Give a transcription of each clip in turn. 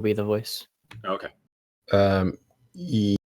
be the voice. Okay. Ye-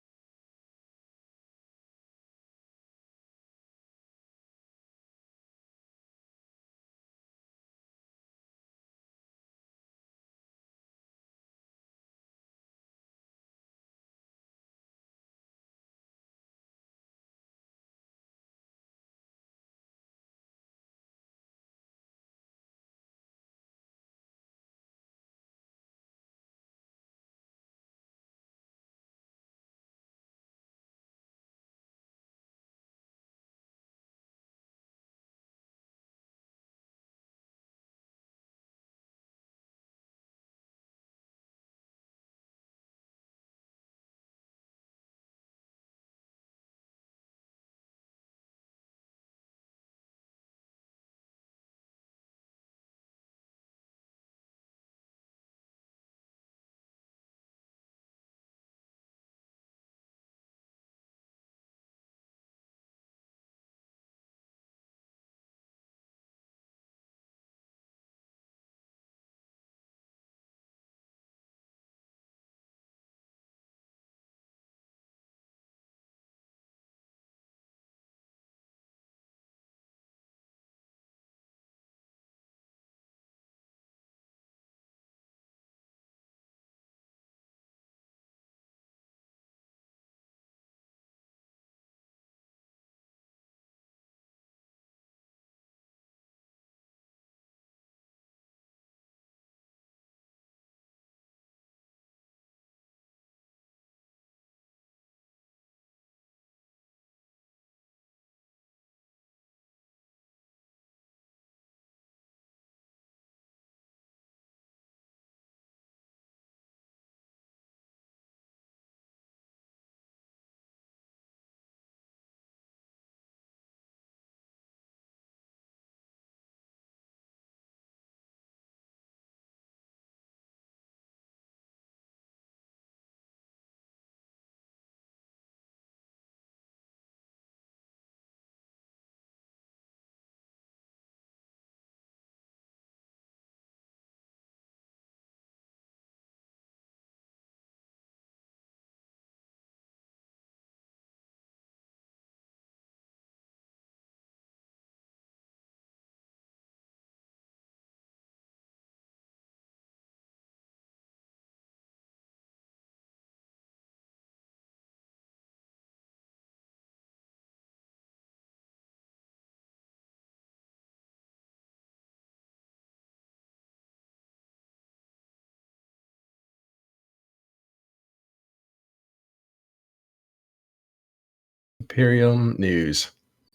Imperium news.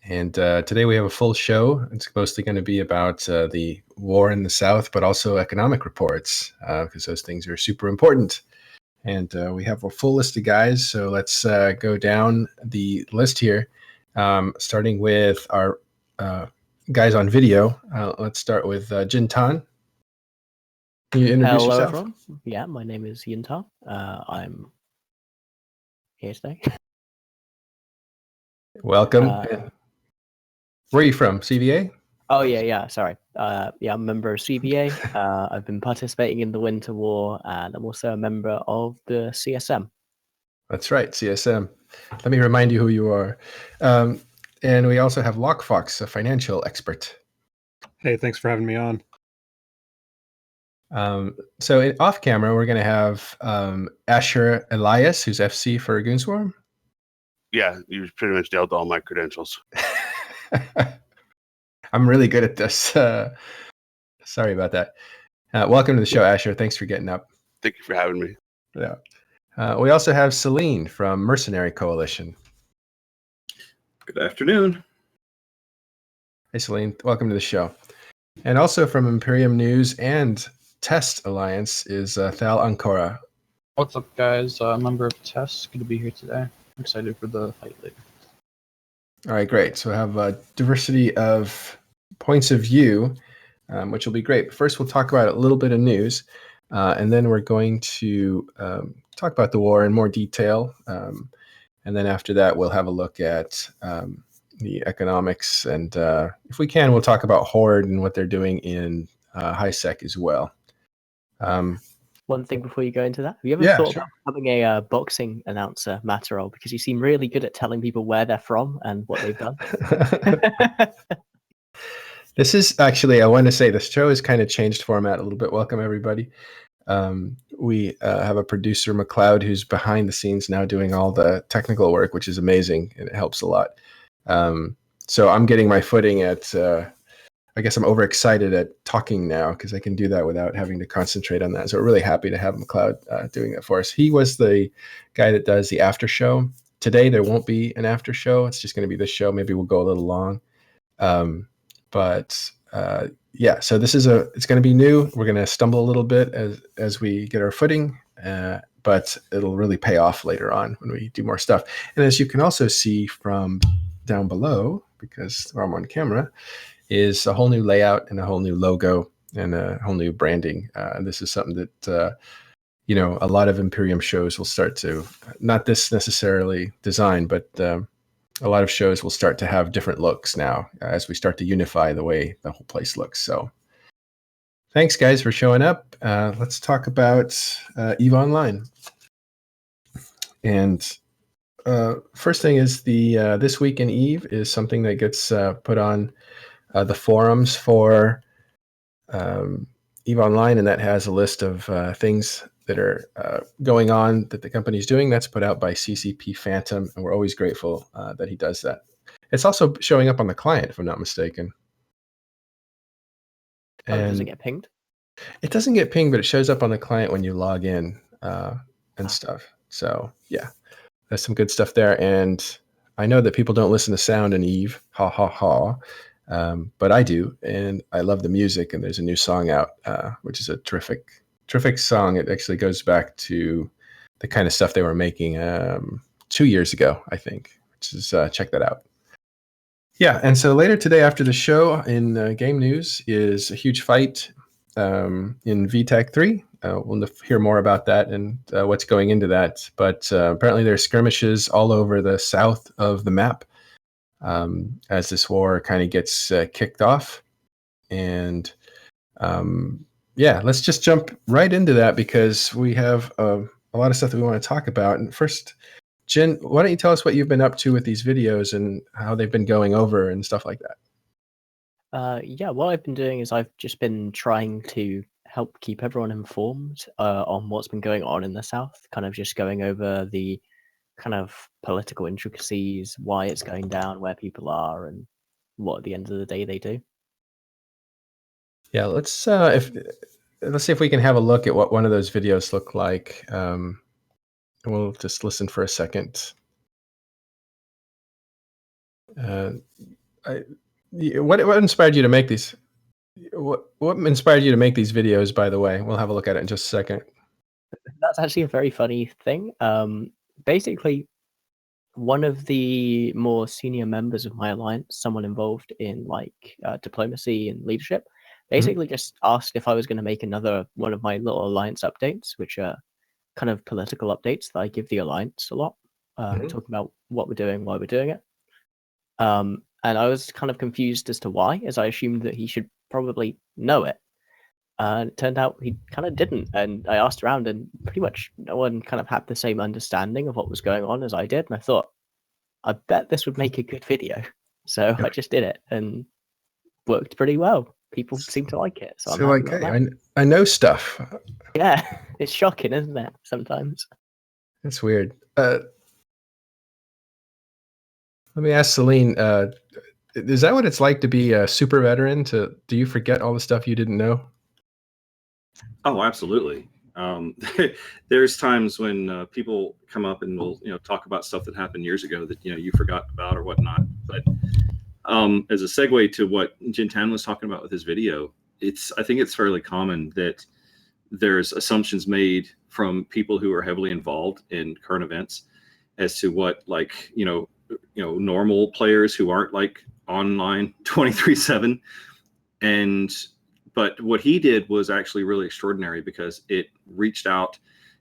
And today we have a full show. It's mostly going to be about the war in the South, but also economic reports, because those things are super important. And we have a full list of guys. So let's go down the list here, starting with our guys on video. Let's start with Jin Tan. Can you introduce Hello, yourself? everyone. Yeah, my name is Yinta. I'm here today. Welcome. Where are you from? CVA? Oh, yeah. Sorry. Yeah, I'm a member of CBA. I've been participating in the Winter War, and I'm also a member of the CSM. That's right, CSM. Let me remind you who you are. And we also have Lockfox, a financial expert. Hey, thanks for having me on. So off camera, we're going to have Asher Elias, who's FC for Goonswarm. Yeah, you pretty much nailed all my credentials. I'm really good at this. Sorry about that. Welcome to the show, Asher. Thanks for getting up. Thank you for having me. Yeah. We also have Celine from Mercenary Coalition. Good afternoon. Hey, Celine. Welcome to the show. And also from Imperium News and Test Alliance is Thal Ancora. What's up, guys? Member of Test. Good to be here today. I'm excited for the fight later. All right, great. So we have a diversity of points of view, which will be great. But first, we'll talk about a little bit of news, and then we're going to talk about the war in more detail. And then after that, we'll have a look at the economics. And if we can, we'll talk about Horde and what they're doing in HiSec as well. one thing before you go into that. Have you ever Yeah, thought sure. about having a boxing announcer, Matterall? Because you seem really good at telling people where they're from and what they've done. This is actually, I want to say, the show has kind of changed format a little bit. Welcome, everybody. We have a producer, McLeod, who's behind the scenes now doing all the technical work, which is amazing, and it helps a lot. So I'm getting my footing at, I guess I'm overexcited at talking now because I can do that without having to concentrate on that. So we're really happy to have McLeod doing that for us. He was the guy that does the after show. Today, there won't be an after show. It's just going to be this show. Maybe we'll go a little long. Yeah, so this is it's going to be new. We're going to stumble a little bit as we get our footing, but it'll really pay off later on when we do more stuff. And as you can also see from down below, because I'm on camera, is a whole new layout and a whole new logo and a whole new branding. This is something that, a lot of Imperium shows will start to, not this necessarily design, but a lot of shows will start to have different looks now as we start to unify the way the whole place looks. So thanks, guys, for showing up. Let's talk about EVE Online. And first thing is the This Week in EVE is something that gets put on the forums for EVE Online, and that has a list of things that are going on that the company is doing. That's put out by CCP Phantom, and we're always grateful that he does that. It's also showing up on the client, if I'm not mistaken. And does it get pinged? It doesn't get pinged, but it shows up on the client when you log in and stuff. So yeah, there's some good stuff there. And I know that people don't listen to sound in EVE, ha ha ha. But I do, and I love the music. And there's a new song out, which is a terrific song. It actually goes back to the kind of stuff they were making 2 years ago, I think. Which is check that out. Yeah, and so later today after the show in game news is a huge fight in VTech 3. We'll hear more about that and what's going into that. But apparently there's skirmishes all over the south of the map. As this war kind of gets kicked off. And let's just jump right into that because we have a lot of stuff that we want to talk about. And first, Jen, why don't you tell us what you've been up to with these videos and how they've been going over and stuff like that? What I've been doing is I've just been trying to help keep everyone informed on what's been going on in the South, kind of just going over the kind of political intricacies, why it's going down, where people are, and what at the end of the day they do. Yeah, let's see if we can have a look at what one of those videos look like. We'll just listen for a second. What inspired you to make these? What inspired you to make these videos? By the way, we'll have a look at it in just a second. That's actually a very funny thing. Basically, one of the more senior members of my alliance, someone involved in diplomacy and leadership, basically just asked if I was going to make another one of my little alliance updates, which are kind of political updates that I give the alliance a lot, talking about what we're doing, why we're doing it. And I was kind of confused as to why, as I assumed that he should probably know it. And it turned out he kind of didn't. And I asked around, and pretty much no one kind of had the same understanding of what was going on as I did. And I thought, I bet this would make a good video. So I just did it, and worked pretty well. People seem to like it. So I'm happy about that. I know stuff. Yeah, it's shocking, isn't it? Sometimes. That's weird. Let me ask Celine, is that what it's like to be a super veteran? Do you forget all the stuff you didn't know? Oh, absolutely. There's times when people come up and will talk about stuff that happened years ago that you forgot about or whatnot. But as a segue to what Jintan was talking about with his video, I think it's fairly common that there's assumptions made from people who are heavily involved in current events as to what normal players who aren't like online 24/7. But what he did was actually really extraordinary because it reached out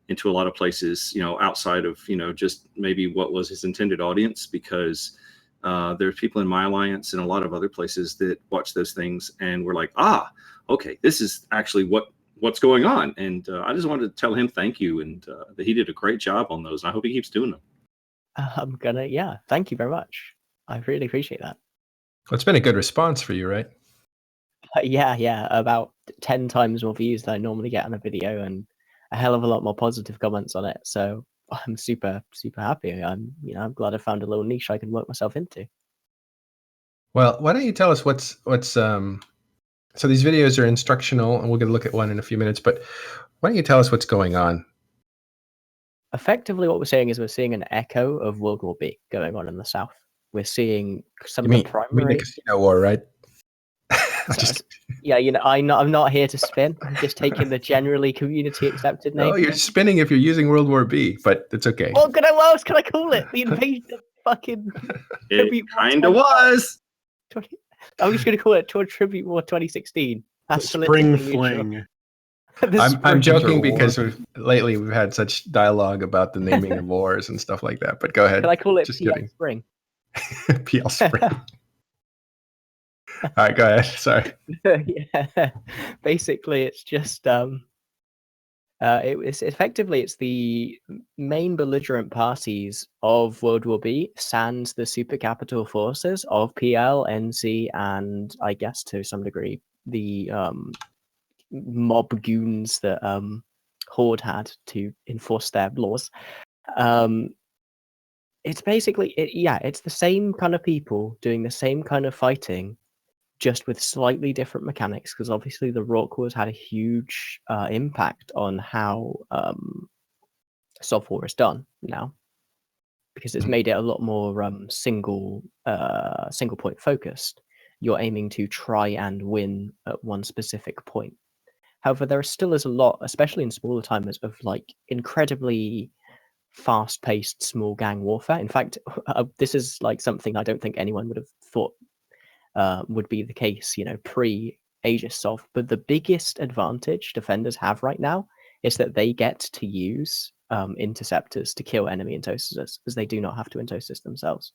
into a lot of places, outside of, just maybe what was his intended audience, because there's people in my alliance and a lot of other places that watch those things and were like, okay, this is actually what what's going on. And I just wanted to tell him thank you, and that he did a great job on those. And I hope he keeps doing them. I'm gonna, yeah, thank you very much. I really appreciate that. Well, it's been a good response for you, right? Yeah, about 10 times more views than I normally get on a video, and a hell of a lot more positive comments on it. So I'm super happy. I'm glad I found a little niche I can work myself into. Well, why don't you tell us what's so these videos are instructional, and we'll get a look at one in a few minutes. But why don't you tell us what's going on? Effectively, what we're seeing is we're seeing an echo of World War B going on in the South. We're seeing some You of mean, the you mean primary. the casino war, right? Yeah, I'm not here to spin. I'm just taking the generally community accepted name. No, you're spinning if you're using World War B, but it's okay. What else can I call it? The invasion of fucking It Tribute War kind of was. 20 I'm just gonna call it Tribute War 2016. That's Spring politically neutral. fling. I'm joking Winter because War. lately we've had such dialogue about the naming of wars and stuff like that. But go ahead. Can I call it Just PL kidding. Spring? PL Spring. All right, go ahead. Sorry. Yeah. Basically, it's just it's the main belligerent parties of World War B sans the super capital forces of PL, NC, and I guess to some degree the mob goons that Horde had to enforce their laws. It's basically it's the same kind of people doing the same kind of fighting, just with slightly different mechanics, because obviously the Rock Wars had a huge impact on how soft war is done now, because it's made it a lot more single point focused. You're aiming to try and win at one specific point. However, there still is a lot, especially in smaller timers, of like incredibly fast-paced small gang warfare. In fact, this is like something I don't think anyone would have thought would be the case, pre-Aegis Soft. But the biggest advantage defenders have right now is that they get to use interceptors to kill enemy intosys, as they do not have to intosys themselves.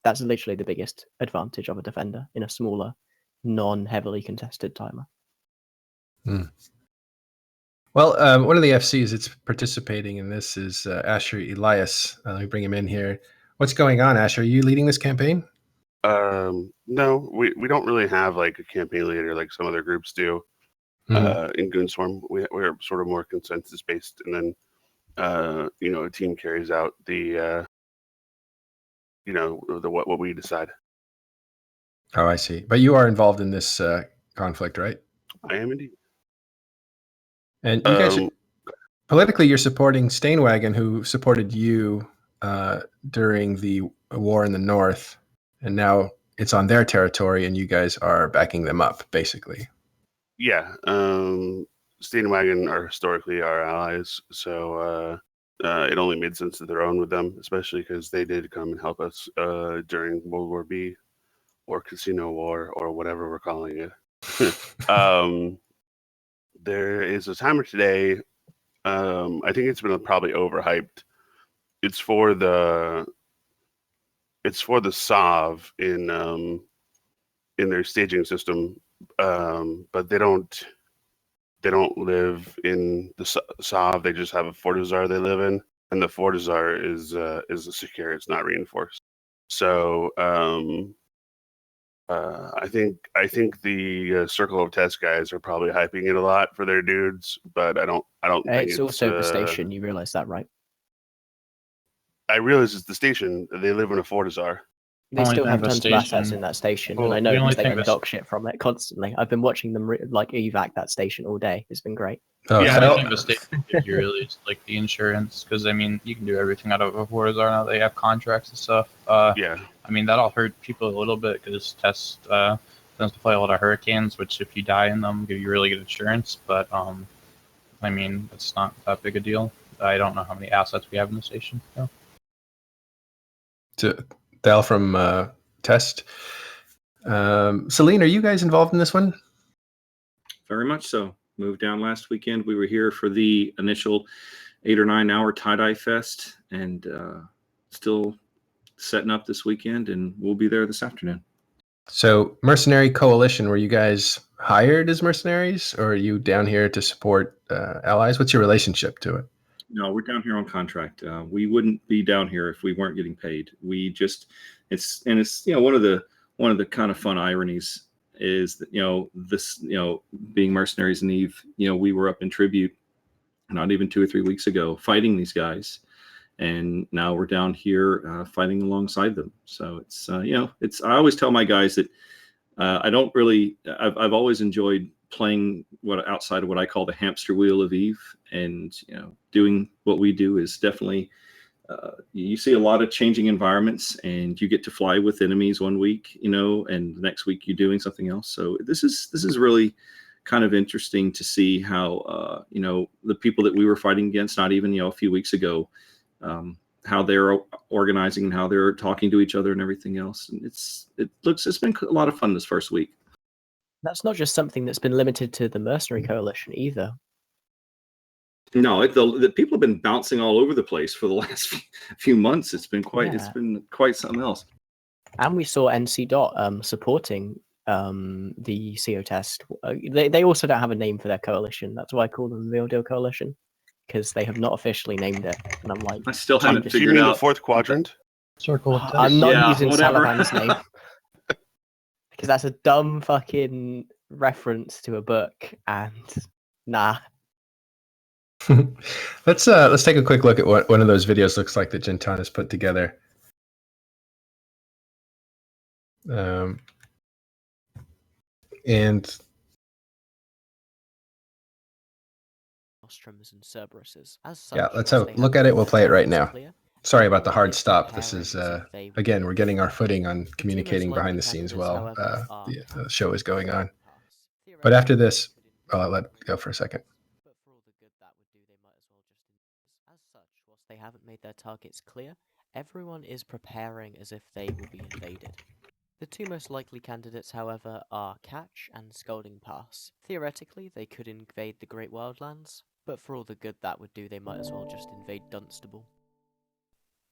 That's literally the biggest advantage of a defender in a smaller, non-heavily contested timer. Well, one of the FCs that's participating in this is Asher Elias. Let me bring him in here. What's going on, Asher? Are you leading this campaign? No, we don't really have like a campaign leader like some other groups do. In Goonswarm, we're sort of more consensus based, and then a team carries out the what we decide. Oh, I see. But you are involved in this conflict, right? I am indeed. And you guys, politically, you're supporting Stainwagon, who supported you during the war in the North, and now it's on their territory, and you guys are backing them up, basically. Yeah, Stainwagon are historically our allies, so it only made sense that they're on with them, especially because they did come and help us during World War B, or Casino War, or whatever we're calling it. There is a timer today. I think it's been probably overhyped. It's for the SOV in their staging system, but they don't live in the SOV. They just have a Fortizar they live in, and the Fortizar is secure. It's not reinforced. So I think the Circle of Test guys are probably hyping it a lot for their dudes, but I don't think It's also the station. You realize that, right? I realize it's the station. They live in a Fortizar. They Only still thing have the tons of assets station- in that station, Well, and I the know only because they thing the- undock shit from it constantly. I've been watching them evac that station all day. It's been great. Oh, Yeah, I so- think the state gives you really is like the insurance, because I mean you can do everything out of a Warzone now. They have contracts and stuff. Yeah, I mean that'll hurt people a little bit because Test tends to play a lot of Hurricanes, which if you die in them, give you really good insurance. But I mean it's not that big a deal. I don't know how many assets we have in the station. So. to Dal from Test. Celine, are you guys involved in this one? Very much so. Moved down last weekend. We were here for the initial 8 or 9 hour tie-dye fest, and still setting up this weekend, and we'll be there this afternoon. So, Mercenary Coalition, were you guys hired as mercenaries, or are you down here to support allies? What's your relationship to it? No, we're down here on contract. We wouldn't be down here if we weren't getting paid. We just, it's one of the kind of fun ironies is that this being mercenaries in Eve, we were up in tribute not even 2 or 3 weeks ago fighting these guys, and now we're down here fighting alongside them. So it's it's, I always tell my guys that I don't really, I've always enjoyed playing what outside of what I call the hamster wheel of Eve, and doing what we do is definitely you see a lot of changing environments, and you get to fly with enemies one week, and the next week you're doing something else. So this is really kind of interesting to see how the people that we were fighting against, not even a few weeks ago, how they're organizing and how they're talking to each other and everything else. And it's been a lot of fun this first week. That's not just something that's been limited to the Mercenary Coalition either. No, the people have been bouncing all over the place for the last few months. It's been quite something else. And we saw NC Dot supporting the CO test. They also don't have a name for their coalition. That's why I call them the Real Deal Coalition, because they have not officially named it. And I'm like, I still haven't You figured mean the out. fourth quadrant? Circle of Death. I'm not Yeah, using whatever. Salavan's name because that's a dumb fucking reference to a book, and nah. Let's take a quick look at what one of those videos looks like that Jintan has put together. And Nostrums and Cerberuses. As such, yeah, let's whilst have they look haven't at it. made We'll their play it right targets now. clear, Sorry about the everyone hard is stop. This preparing is as if they again, will we're be getting our invaded. footing on The two most communicating likely behind the scenes candidates, while however, are the Catch show is going and on. Pass. But after this, Theoretically, they could I'll invade let it go Ukraine for a second. but for all the good that would do, they might as well just as such, whilst they haven't made their targets clear, everyone is preparing as if they will be invaded. The two most likely candidates, however, are Catch and Scalding Pass. Theoretically, they could invade the Great Wildlands, but for all the good that would do, they might as well just invade Dunstable.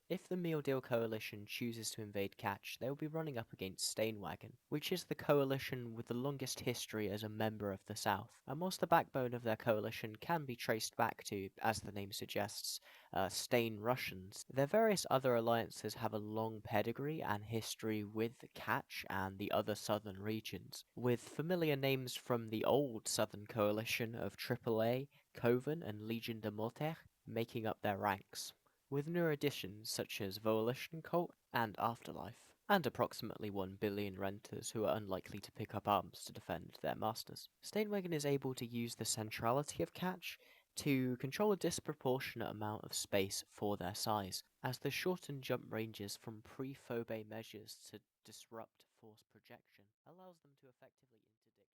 If the Meal Deal Coalition chooses to invade Catch, they will be running up against Stainwagon, which is the coalition with the longest history as a member of the South. And whilst the backbone of their coalition can be traced back to, as the name suggests, Stain Russians, their various other alliances have a long pedigree and history with Catch and the other southern regions, with familiar names from the old southern coalition of AAA, Coven, and Legion de Morter making up their ranks, with newer additions such as Volition Cult and Afterlife, and approximately 1 billion renters who are unlikely to pick up arms to defend their masters. Stainwagon is able to use the centrality of Catch to control a disproportionate amount of space for their size, as the shortened jump ranges from pre-Phobe measures to disrupt force projection allows them to effectively interdict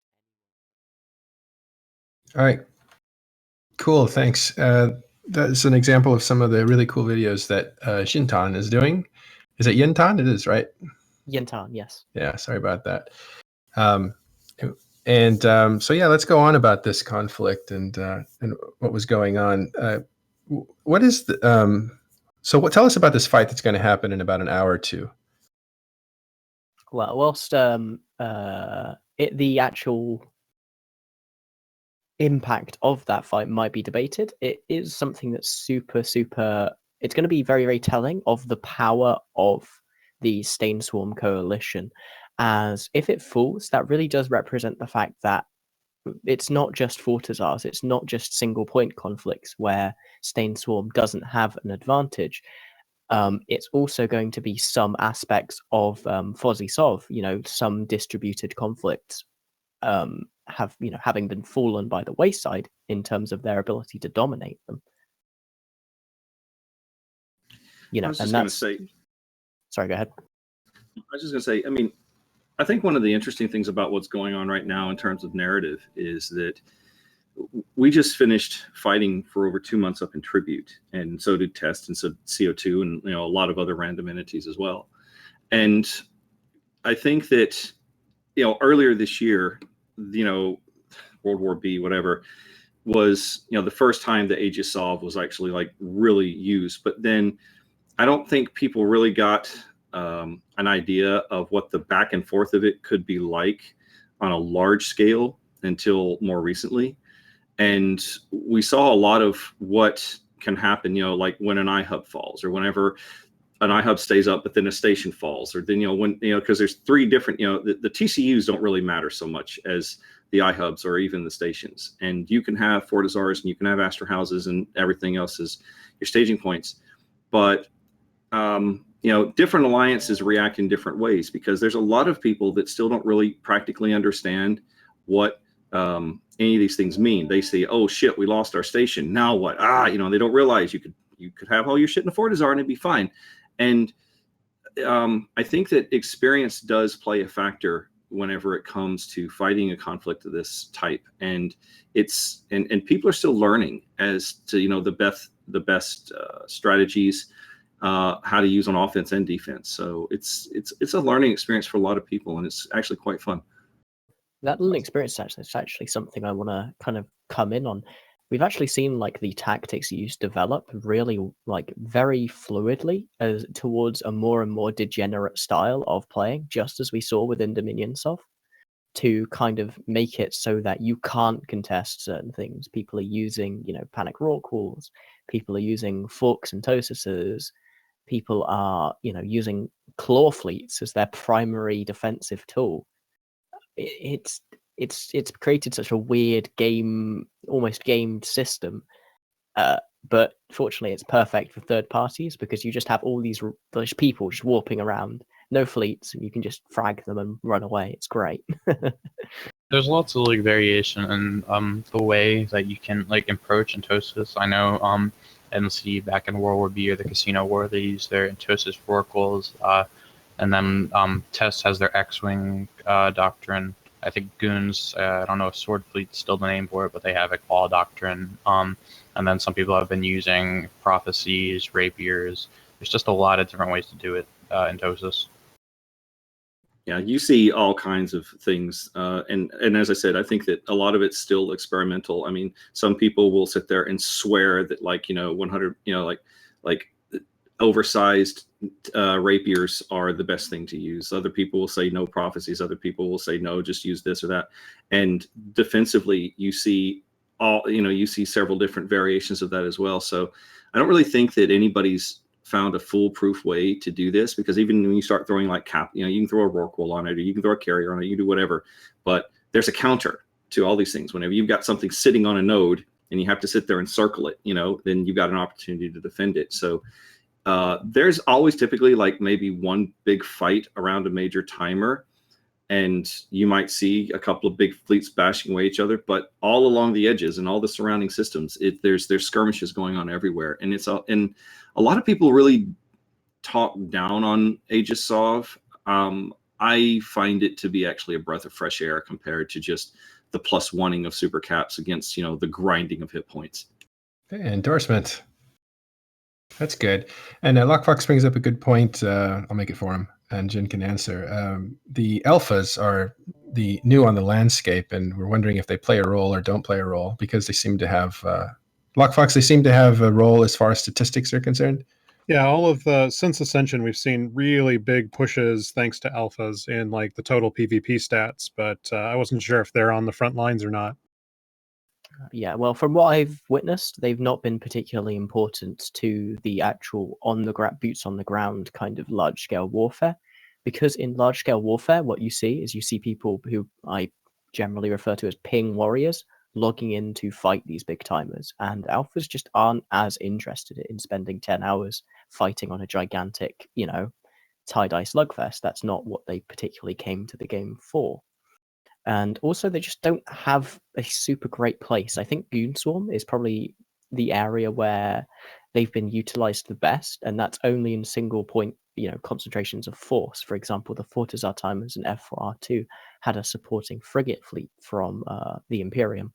anyone. All right, cool. Thanks. That's an example of some of the really cool videos that Shintan is doing. Is it Yintan? It is, right? Yintan, yes. Yeah, sorry about that. So yeah, let's go on about this conflict and what was going on. What is the tell us about this fight that's going to happen in about an hour or two. Well, whilst the actual impact of that fight might be debated, it is something that's super it's going to be very, very telling of the power of the Stain Swarm coalition, as if it falls, that really does represent the fact that it's not just Fortizars, it's not just single point conflicts where Stain Swarm doesn't have an advantage. It's also going to be some aspects of Fozzy Sov, some distributed conflicts having been fallen by the wayside in terms of their ability to dominate them. I was just going to say. Sorry, go ahead. I was just going to say. I mean, I think one of the interesting things about what's going on right now in terms of narrative is that we just finished fighting for over 2 months up in Tribute, and so did Test, and so CO2, and a lot of other random entities as well. And I think that earlier this year, World War B, whatever, was the first time the Aegis Sov was actually like really used. But then I don't think people really got an idea of what the back and forth of it could be like on a large scale until more recently. And we saw a lot of what can happen, like when an iHub falls, or whenever an iHub stays up, but then a station falls, or then, when, because there's three different, the TCUs don't really matter so much as the iHubs or even the stations. And you can have Fortizars and you can have Astra houses and everything else is your staging points. But, different alliances react in different ways, because there's a lot of people that still don't really practically understand what any of these things mean. They say, oh shit, we lost our station. Now what? They don't realize you could have all your shit in a Fortizar and it'd be fine. And I think that experience does play a factor whenever it comes to fighting a conflict of this type. And and people are still learning as to, the best strategies, how to use on offense and defense. So it's a learning experience for a lot of people, and it's actually quite fun. That learning experience is actually something I want to kind of come in on. We've actually seen like the tactics used develop really like very fluidly as towards a more and more degenerate style of playing, just as we saw within Dominion Soft, to kind of make it so that you can't contest certain things. People are using, panic raw calls. People are using forks and tosuses. People are, using claw fleets as their primary defensive tool. It's created such a weird game, almost gamed system. But fortunately, it's perfect for third parties, because you just have all these people just warping around, no fleets, and you can just frag them and run away. It's great. There's lots of like variation in the way that you can like approach Entosis. I know MC back in World War B or the Casino War, they use their Entosis oracles, and then Test has their X-Wing doctrine. I think Goons, I don't know if Sword Fleet's still the name for it, but they have a Claw doctrine. And then some people have been using prophecies, rapiers. There's just a lot of different ways to do it in Tosis. Yeah, you see all kinds of things, and as I said, I think that a lot of it's still experimental. I mean, some people will sit there and swear that 100, like oversized rapiers are the best thing to use. Other people will say no prophecies. Other people will say no, just use this or that. And defensively, you see several different variations of that as well. So I don't really think that anybody's found a foolproof way to do this, because even when you start throwing like you can throw a Rorqual on it, or you can throw a carrier on it, you can do whatever, but there's a counter to all these things. Whenever you've got something sitting on a node and you have to sit there and circle it, then you've got an opportunity to defend it. So there's always typically like maybe one big fight around a major timer, and you might see a couple of big fleets bashing away each other, but all along the edges and all the surrounding systems, there's skirmishes going on everywhere. And and a lot of people really talk down on Aegis Sov. I find it to be actually a breath of fresh air compared to just the +1ing of super caps against, the grinding of hit points. Hey, endorsement. That's good. And Lockfox brings up a good point. I'll make it for him, and Jin can answer. The alphas are the new on the landscape, and we're wondering if they play a role or don't play a role, because they seem to have Lockfox. They seem to have a role as far as statistics are concerned. Yeah, all of since Ascension, we've seen really big pushes thanks to alphas in like the total PvP stats, but I wasn't sure if they're on the front lines or not. Yeah, well, from what I've witnessed, they've not been particularly important to the actual boots on the ground kind of large scale warfare, because in large scale warfare, what you see people who I generally refer to as ping warriors logging in to fight these big timers, and alphas just aren't as interested in spending 10 hours fighting on a gigantic, tie-dye slugfest. That's not what they particularly came to the game for. And also, they just don't have a super great place. I think Goonswarm is probably the area where they've been utilized the best, and that's only in single point, concentrations of force. For example, the Fortizar timers in F4R2 had a supporting frigate fleet from the Imperium,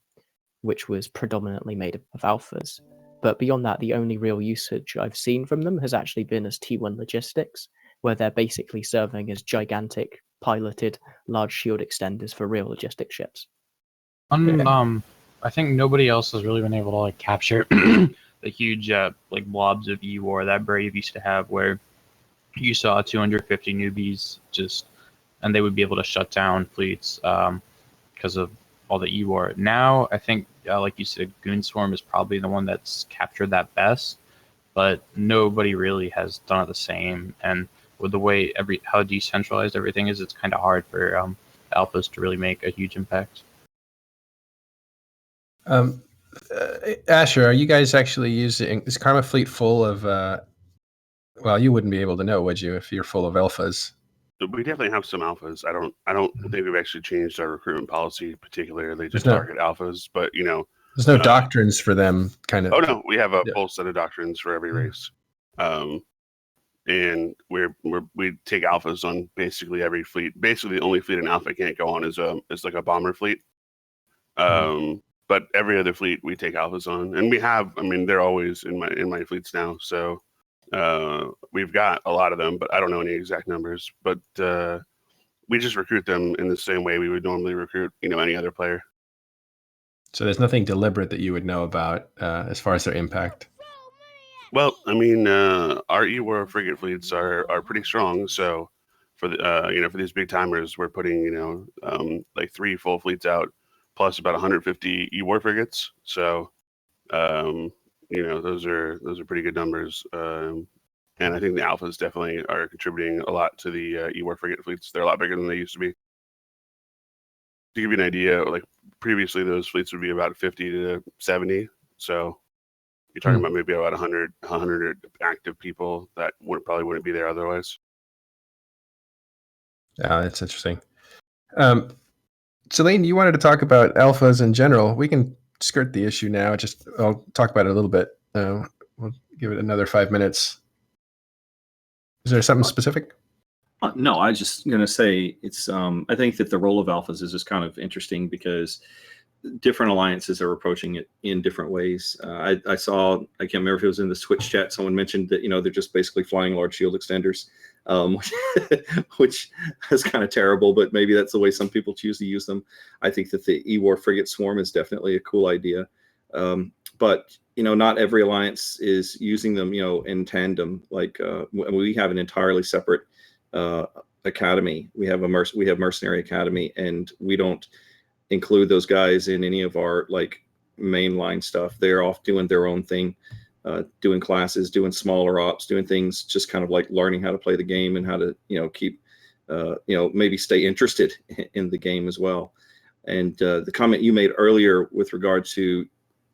which was predominantly made up of alphas. But beyond that, the only real usage I've seen from them has actually been as T1 logistics, where they're basically serving as gigantic piloted large shield extenders for real logistic ships. I think nobody else has really been able to like capture the huge like blobs of E-War that Brave used to have, where you saw 250 newbies and they would be able to shut down fleets because of all the E-War. Now, I think, like you said, Goon Swarm is probably the one that's captured that best, but nobody really has done it the same. And with the way how decentralized everything is, it's kind of hard for alphas to really make a huge impact. Asher, are you guys actually using, is Karma Fleet full of, well, you wouldn't be able to know, would you, if you're full of alphas? We definitely have some alphas. I don't think we've actually changed our recruitment policy particularly. Just no- target alphas, but There's no doctrines for them, kind of. Oh no, we have a Yeah. full set of doctrines for every race, and we take alphas on basically every fleet. Basically, the only fleet an alpha can't go on is like a bomber fleet. But every other fleet we take alphas on, and we have. I mean, they're always in my fleets now. So we've got a lot of them, but I don't know any exact numbers. But we just recruit them in the same way we would normally recruit, any other player. So there's nothing deliberate that you would know about as far as their impact. Well, I mean, our E-War frigate fleets are pretty strong. So for the for these big timers, we're putting like 3 full fleets out, plus about 150 E-War frigates. So those are pretty good numbers. And I think the alphas definitely are contributing a lot to the E-War frigate fleets. They're a lot bigger than they used to be. To give you an idea, like previously those fleets would be about 50 to 70. So you're talking about maybe about 100 active people that probably wouldn't be there otherwise. Yeah, that's interesting. Celine, you wanted to talk about alphas in general. We can skirt the issue now. I'll talk about it a little bit. We'll give it another 5 minutes. Is there something specific? No, I was just going to say it's. I think that the role of alphas is just kind of interesting because different alliances are approaching it in different ways. I saw, I can't remember if it was in the Twitch chat, someone mentioned that they're just basically flying large shield extenders, which is kind of terrible, but maybe that's the way some people choose to use them. I think that the E-War frigate swarm is definitely a cool idea, but not every alliance is using them in tandem. Like we have an entirely separate academy. We have mercenary academy, and we don't include those guys in any of our like mainline stuff. They're off doing their own thing, doing classes, doing smaller ops, doing things, just kind of like learning how to play the game and how to keep maybe stay interested in the game as well. And the comment you made earlier with regard to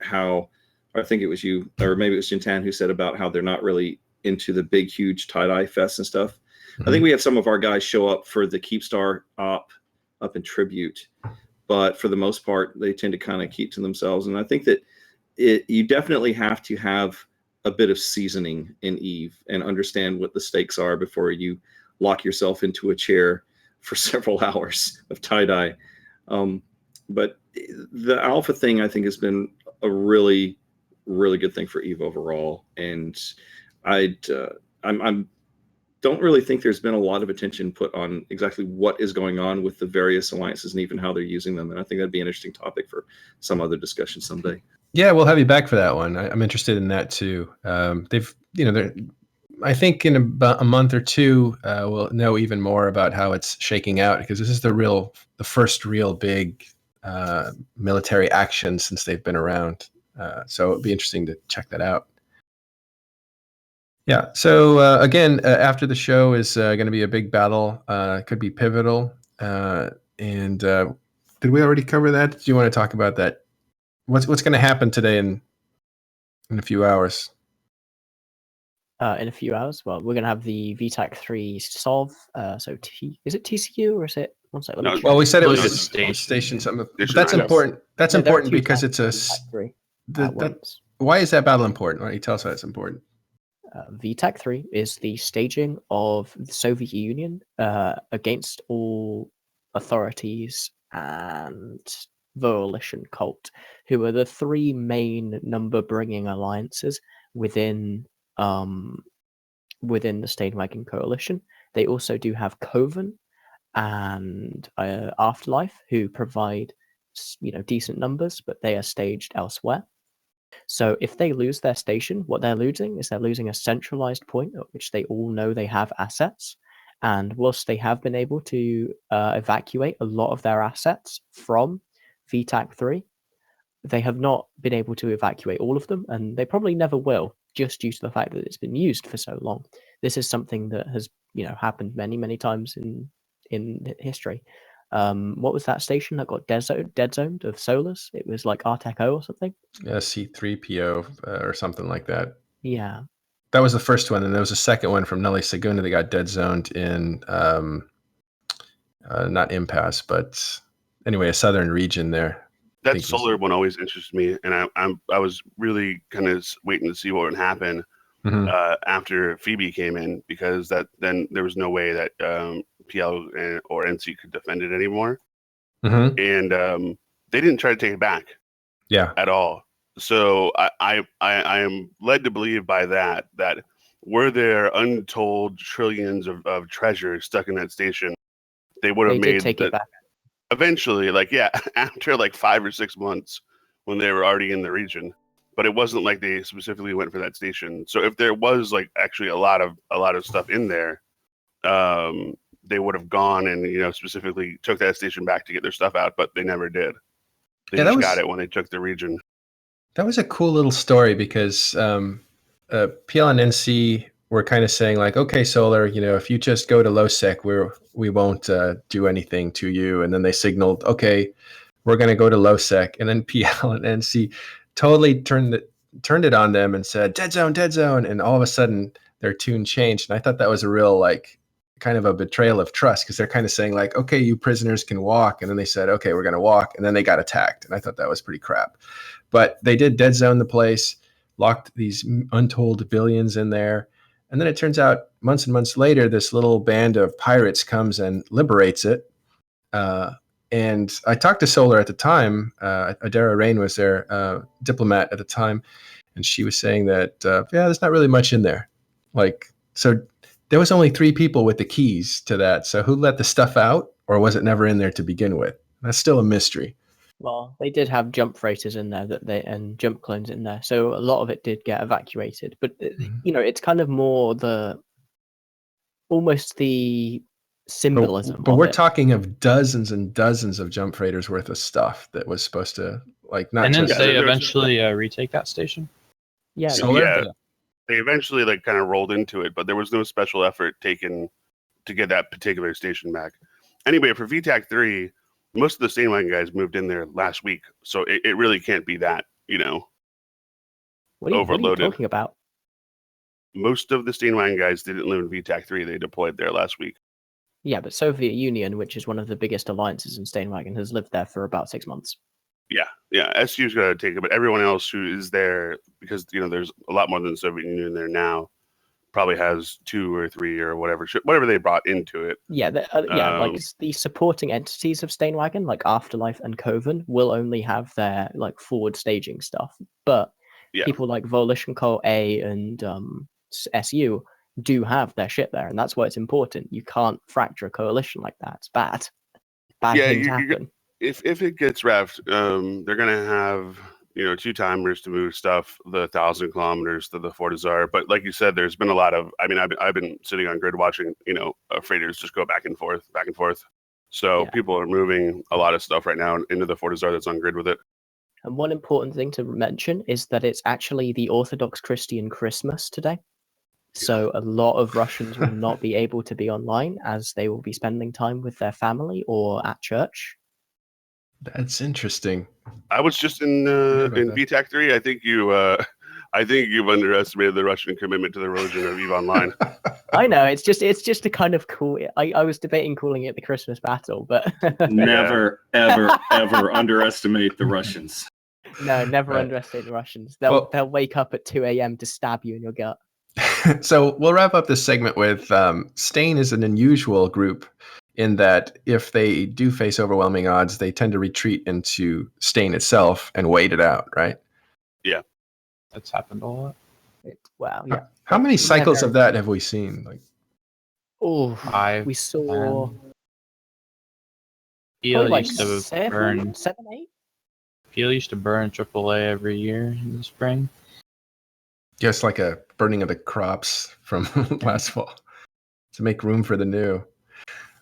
how, I think it was you, or maybe it was Jintan, who said about how they're not really into the big, huge tie-dye fests and stuff. I think we have some of our guys show up for the Keepstar op up in Tribute, but for the most part, they tend to kind of keep to themselves. And I think that you definitely have to have a bit of seasoning in Eve and understand what the stakes are before you lock yourself into a chair for several hours of tie-dye. But the alpha thing, I think, has been a really, really good thing for Eve overall. And I'm don't really think there's been a lot of attention put on exactly what is going on with the various alliances and even how they're using them. And I think that'd be an interesting topic for some other discussion someday. Yeah, we'll have you back for that one. I'm interested in that too. I think in about a month or two, we'll know even more about how it's shaking out, because this is the first real big military action since they've been around. So it'll be interesting to check that out. Yeah. So again, after the show is going to be a big battle. It could be pivotal. And did we already cover that? Do you want to talk about that? What's going to happen today in a few hours? In a few hours, well, we're going to have the VTAC 3 solve. So is it TCU or is it? One second. No, well, we said it was Station. station something. Station That's nine. important. That's No, there are important two because it's a. VTAC 3 at once. Why is that battle important? Why don't you tell us why it's important? VTAC 3 is the staging of the Soviet Union against all authorities and Volition Cult, who are the 3 main number-bringing alliances within the Stainwagon Coalition. They also do have Coven and Afterlife, who provide decent numbers, but they are staged elsewhere. So if they lose their station, what they're losing is they're losing a centralized point at which they all know they have assets. And whilst they have been able to evacuate a lot of their assets from VTAC 3, they have not been able to evacuate all of them, and they probably never will, just due to the fact that it's been used for so long. This is something that has, happened many, many times in history. What was that station that got dead zoned of Solars? It was like Arteco or something. C3PO or something like that. Yeah. That was the first one, and there was a second one from Nelly Segunda that got dead zoned in not Impasse, but anyway, a southern region there. That solar one always interests me, and I was really kind of waiting to see what would happen after Phoebe came in, because then there was no way that PL or NC could defend it anymore, and they didn't try to take it back, at all. So I am led to believe by that were there untold trillions of treasure stuck in that station, they would have made take it back. Eventually, after 5 or 6 months when they were already in the region. But it wasn't like they specifically went for that station. So if there was actually a lot of stuff in there, they would have gone and specifically took that station back to get their stuff out, but they never did. They just got it when they took the region. That was a cool little story, because PL and NC were kind of saying okay, Solar, if you just go to LowSec, we won't do anything to you. And then they signaled, okay, we're going to go to LowSec. And then PL and NC totally turned it on them and said, dead zone. And all of a sudden their tune changed. And I thought that was a real kind of a betrayal of trust, because they're kind of saying okay, you prisoners can walk. And then they said, okay, we're going to walk. And then they got attacked. And I thought that was pretty crap. But they did dead zone the place, locked these untold billions in there. And then it turns out months and months later, this little band of pirates comes and liberates it. And I talked to Solar at the time. Adara Rain was their diplomat at the time. And she was saying that, there's not really much in there. So there was only 3 people with the keys to that. So who let the stuff out, or was it never in there to begin with? That's still a mystery. Well, they did have jump freighters in there and jump clones in there, so a lot of it did get evacuated. But it's kind of more almost the symbolism. But we're talking of dozens and dozens of jump freighters worth of stuff that was supposed to not. And then just, they eventually retake that station. Yeah, Solar? They eventually kind of rolled into it, but there was no special effort taken to get that particular station back. Anyway, for VTAC 3. Most of the Stainwagon guys moved in there last week, so it really can't be that, overloaded. What are you talking about? Most of the Stainwagon guys didn't live in VTAC 3. They deployed there last week. Yeah, but Soviet Union, which is one of the biggest alliances in Stainwagon, has lived there for about 6 months. Yeah. SU's got to take it, but everyone else who is there, because, there's a lot more than the Soviet Union there now, probably has 2 or 3 or whatever they brought into it. Yeah, the supporting entities of Stainwagon, like Afterlife and Coven, will only have their forward staging stuff. But people like Volition Co. A and SU do have their shit there, and that's why it's important. You can't fracture a coalition like that. It's bad. Bad things happen. If it gets reffed, they're gonna have 2 timers to move stuff the 1,000 kilometers to the Fortizar. But like you said, there's been a lot of. I mean, I've been sitting on grid watching freighters just go back and forth. So people are moving a lot of stuff right now into the Fortizar that's on grid with it. And one important thing to mention is that it's actually the Orthodox Christian Christmas today. So a lot of Russians will not be able to be online, as they will be spending time with their family or at church. That's interesting. I was just in VTAC 3. I think you've underestimated the Russian commitment to the religion of EVE Online. I know, it's just a kind of cool. I was debating calling it the Christmas battle, but never, ever underestimate the Russians. No, never underestimate the Russians. They'll wake up at 2 a.m. to stab you in your gut. So we'll wrap up this segment with Stain is an unusual group in that if they do face overwhelming odds, they tend to retreat into Stain itself and wait it out, right? Yeah. That's happened a lot. Wow, yeah. How many cycles of that have we seen? We saw PL used to 7, 8? Peel used to burn AAA every year in the spring. Just like a burning of the crops from last fall to make room for the new.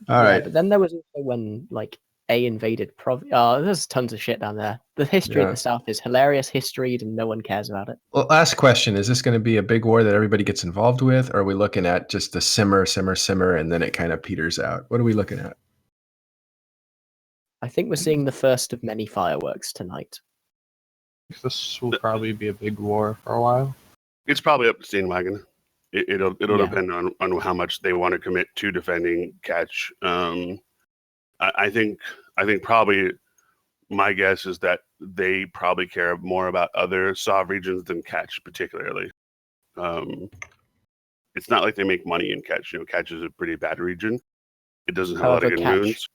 All right. But then there was also when like A invaded Oh, there's tons of shit down there. The history of the South is hilarious history, and no one cares about it. Well, last question. Is this going to be a big war that everybody gets involved with? Or are we looking at just the simmer, and then it kind of peters out? What are we looking at? I think we're seeing the first of many fireworks tonight. This will probably be a big war for a while. It's probably up to Steenwagen. It'll Yeah. depend on how much they want to commit to defending catch. I think probably my guess is that they probably care more about other Sov regions than catch particularly. It's not like they make money in catch. Catch is a pretty bad region. It doesn't have a lot of good moons.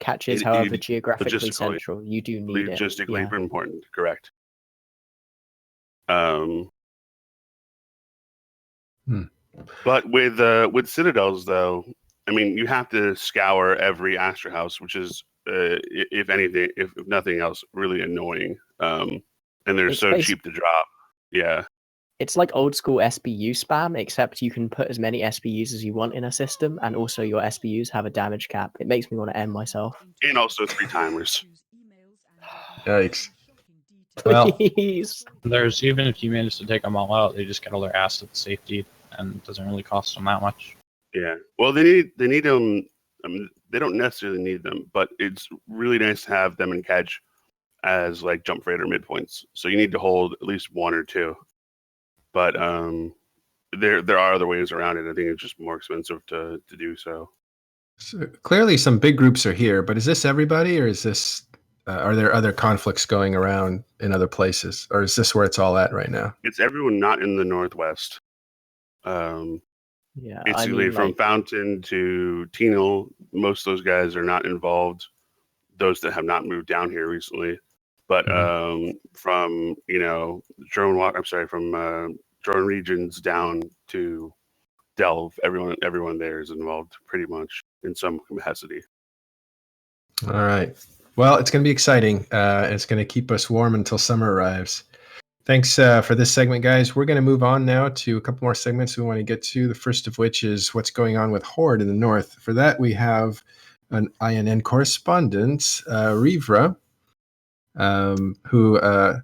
Catch is, however, geographically central. You do need it. Logistically important, correct. But with Citadels, though, I mean, you have to scour every Astra house, which is, if nothing else, really annoying. And they're so cheap to drop. Yeah. It's like old school SBU spam, except you can put as many SBUs as you want in a system, and also your SBUs have a damage cap. It makes me want to end myself. And also 3 timers. Yikes. Please. Well, there's, even if you manage to take them all out, they just get all their asset safety, and it doesn't really cost them that much. Yeah. Well, they need them. I mean, they don't necessarily need them, but it's really nice to have them in catch as like jump freighter midpoints. So you need to hold at least 1 or 2. But there are other ways around it. I think it's just more expensive to do so. So clearly, some big groups are here, but is this everybody, or is this? Are there other conflicts going around in other places, or is this where it's all at right now? It's everyone not in the Northwest. Basically, from Fountain to Tenal, most of those guys are not involved. Those that have not moved down here recently, but from drone regions down to Delve, everyone there is involved pretty much in some capacity. All right. Well, it's going to be exciting. It's going to keep us warm until summer arrives. Thanks for this segment, guys. We're going to move on now to a couple more segments we want to get to. The first of which is what's going on with Horde in the north. For that, we have an INN correspondent, Rivra, who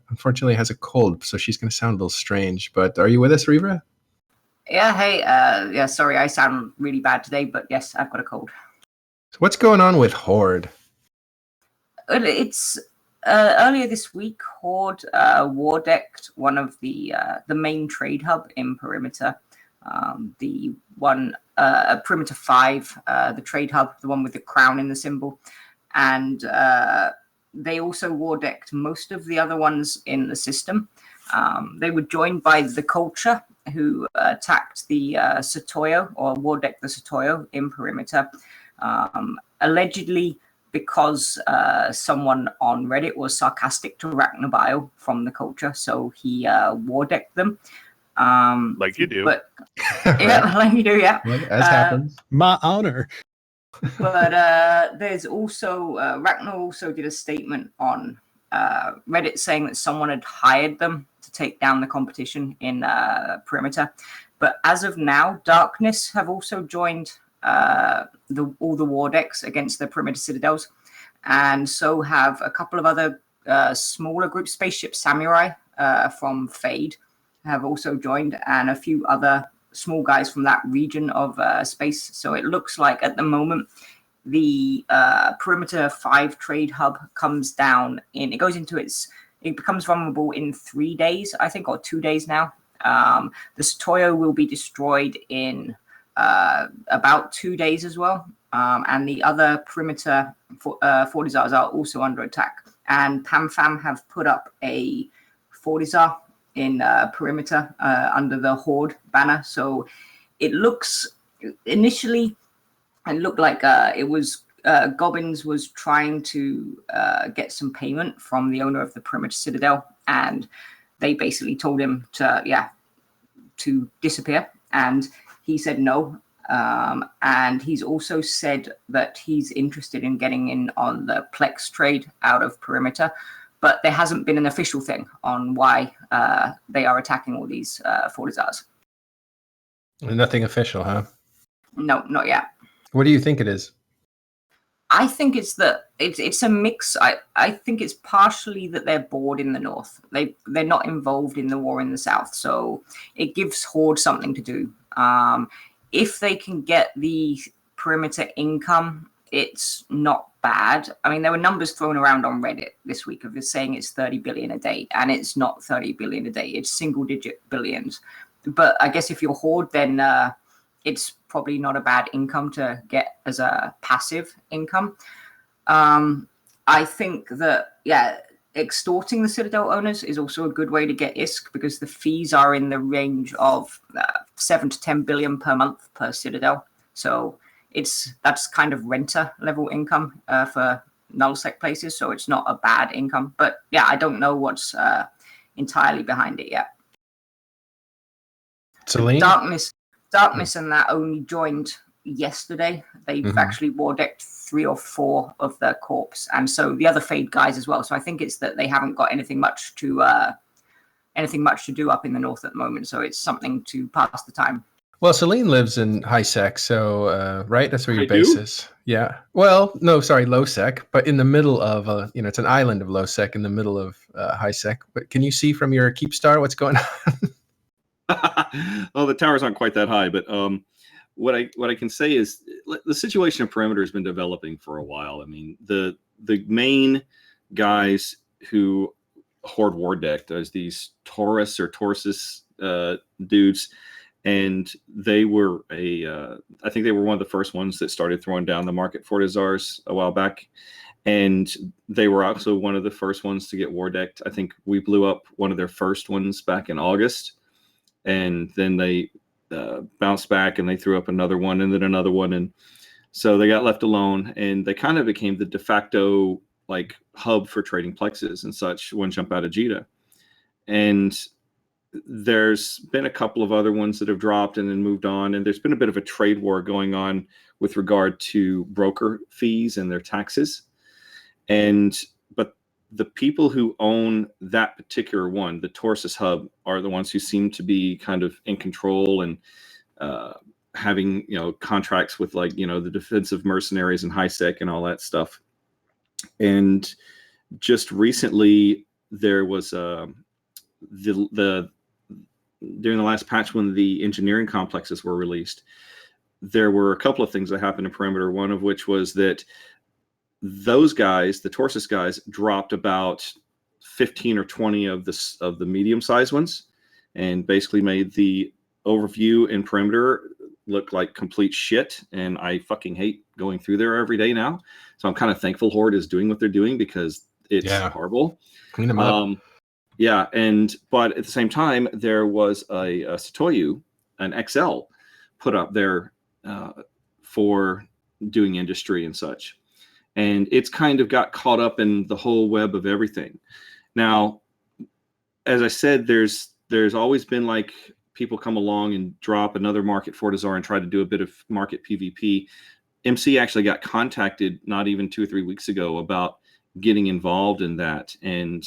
unfortunately has a cold, so she's going to sound a little strange. But are you with us, Rivra? Yeah, hey, sorry, I sound really bad today, but yes, I've got a cold. So what's going on with Horde? It's earlier this week, Horde war decked one of the main trade hub in Perimeter, the one Perimeter 5, the trade hub, the one with the crown in the symbol, and they also war decked most of the other ones in the system. They were joined by the Culture, who attacked the Satoyo, or war decked the Satoyo in Perimeter, allegedly because someone on Reddit was sarcastic to Ragnabile from the Culture, so he war decked them. Like you do. But, yeah, like you do, yeah. Well, as happens. My honor. But there's also, Ragnar also did a statement on Reddit saying that someone had hired them to take down the competition in Perimeter. But as of now, Darkness have also joined all the war decks against the Perimeter Citadels, and so have a couple of other smaller group. Spaceship Samurai from Fade have also joined, and a few other small guys from that region of space. So it looks like at the moment the Perimeter 5 trade hub comes down it becomes vulnerable in 3 days, I think, or 2 days now. The Satoyo will be destroyed in about 2 days as well, and the other Perimeter Fortizars are also under attack. And PamFam have put up a Fortizar in Perimeter under the Horde banner. So it looks initially, it looked like it was Gobbins was trying to get some payment from the owner of the Perimeter Citadel, and they basically told him to disappear, and he said no. And he's also said that he's interested in getting in on the Plex trade out of Perimeter, but there hasn't been an official thing on why they are attacking all these fortizars. Nothing official, huh? No, not yet. What do you think it is? I think it's that it's a mix. I think it's partially that they're bored in the north. They're not involved in the war in the south, so it gives Horde something to do. If they can get the perimeter income, it's not bad. I mean, there were numbers thrown around on Reddit this week of saying it's 30 billion a day, and it's not 30 billion a day. It's single-digit billions. But I guess if you're Horde, then it's probably not a bad income to get as a passive income. I think that, extorting the Citadel owners is also a good way to get ISK, because the fees are in the range of 7 to 10 billion per month per Citadel. So that's kind of renter level income for nullsec places. So it's not a bad income. But yeah, I don't know what's entirely behind it yet. Celine? Darkness and that only joined yesterday. They've actually war decked 3 or 4 of their corps, and so the other Fade guys as well. So I think it's that they haven't got anything much to do up in the north at the moment. So it's something to pass the time. Well, Celine lives in high sec, so right, that's where your I base do? is. Yeah. Well, no, sorry, low sec, but in the middle of it's an island of low sec in the middle of high sec. But can you see from your keep star what's going on? Well, the towers aren't quite that high, but what I can say is the situation of perimeter has been developing for a while. I mean, the main guys who Horde war decked as these Taurus or Tauruses dudes, and they were I think they were one of the first ones that started throwing down the market fortizars a while back. And they were also one of the first ones to get war decked. I think we blew up one of their first ones back in August. And then they bounced back and they threw up another one and then another one. And so they got left alone, and they kind of became the de facto like hub for trading plexes and such one jump out of Jita. And there's been a couple of other ones that have dropped and then moved on. And there's been a bit of a trade war going on with regard to broker fees and their taxes. But the people who own that particular one, the Tauruses hub, are the ones who seem to be kind of in control and having contracts with the defensive mercenaries and high sec and all that stuff. And just recently there was during the last patch when the engineering complexes were released, there were a couple of things that happened in perimeter. One of which was that those guys, the Tauruses guys, dropped about 15 or 20 of the medium-sized ones, and basically made the overview in perimeter look like complete shit. And I fucking hate going through there every day now. So I'm kind of thankful Horde is doing what they're doing, because it's horrible. Clean them up. Yeah, but at the same time, there was a Satoyu, an XL, put up there for doing industry and such. And it's kind of got caught up in the whole web of everything. Now, as I said, there's always been like people come along and drop another market fortizar and try to do a bit of market PvP. MC actually got contacted not even 2 or 3 weeks ago about getting involved in that. And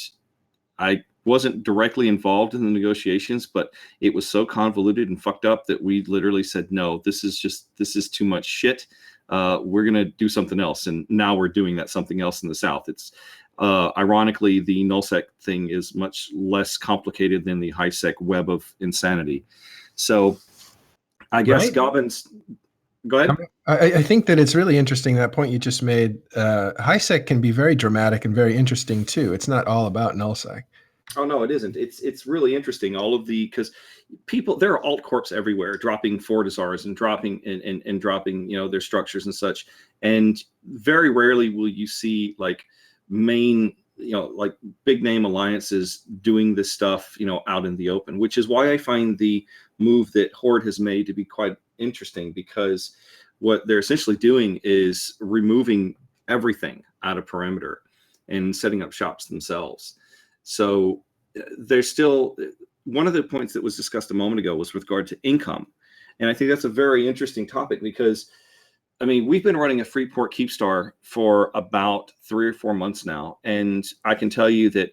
I wasn't directly involved in the negotiations, but it was so convoluted and fucked up that we literally said, no, this is too much shit. We're going to do something else. And now we're doing that something else in the South. It's ironically, the nullsec thing is much less complicated than the high sec web of insanity. So I guess Right. Gobbins, go ahead. I think that it's really interesting, that point you just made. High sec can be very dramatic and very interesting too. It's not all about nullsec. Oh no, it isn't. It's really interesting. Because people, there are alt corps everywhere dropping fortizars and dropping and dropping their structures and such. And very rarely will you see like main like big name alliances doing this stuff out in the open, which is why I find the move that Horde has made to be quite interesting, because what they're essentially doing is removing everything out of perimeter and setting up shops themselves. So there's still one of the points that was discussed a moment ago was with regard to income. And I think that's a very interesting topic, because I mean, we've been running a Freeport Keepstar for about 3 or 4 months now, and I can tell you that,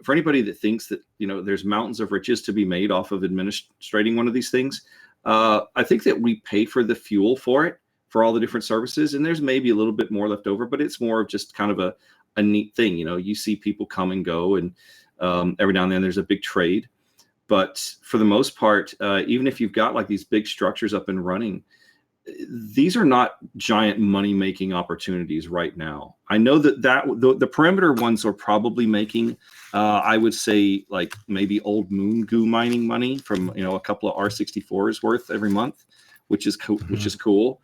for anybody that thinks that there's mountains of riches to be made off of administrating one of these things, I think that we pay for the fuel for it, for all the different services, and there's maybe a little bit more left over, but it's more of just kind of a neat thing. You see people come and go, and every now and then there's a big trade. But for the most part, even if you've got like these big structures up and running, these are not giant money-making opportunities right now. I know that the perimeter ones are probably making, I would say, like maybe old moon goo mining money from a couple of R64s worth every month, which is cool.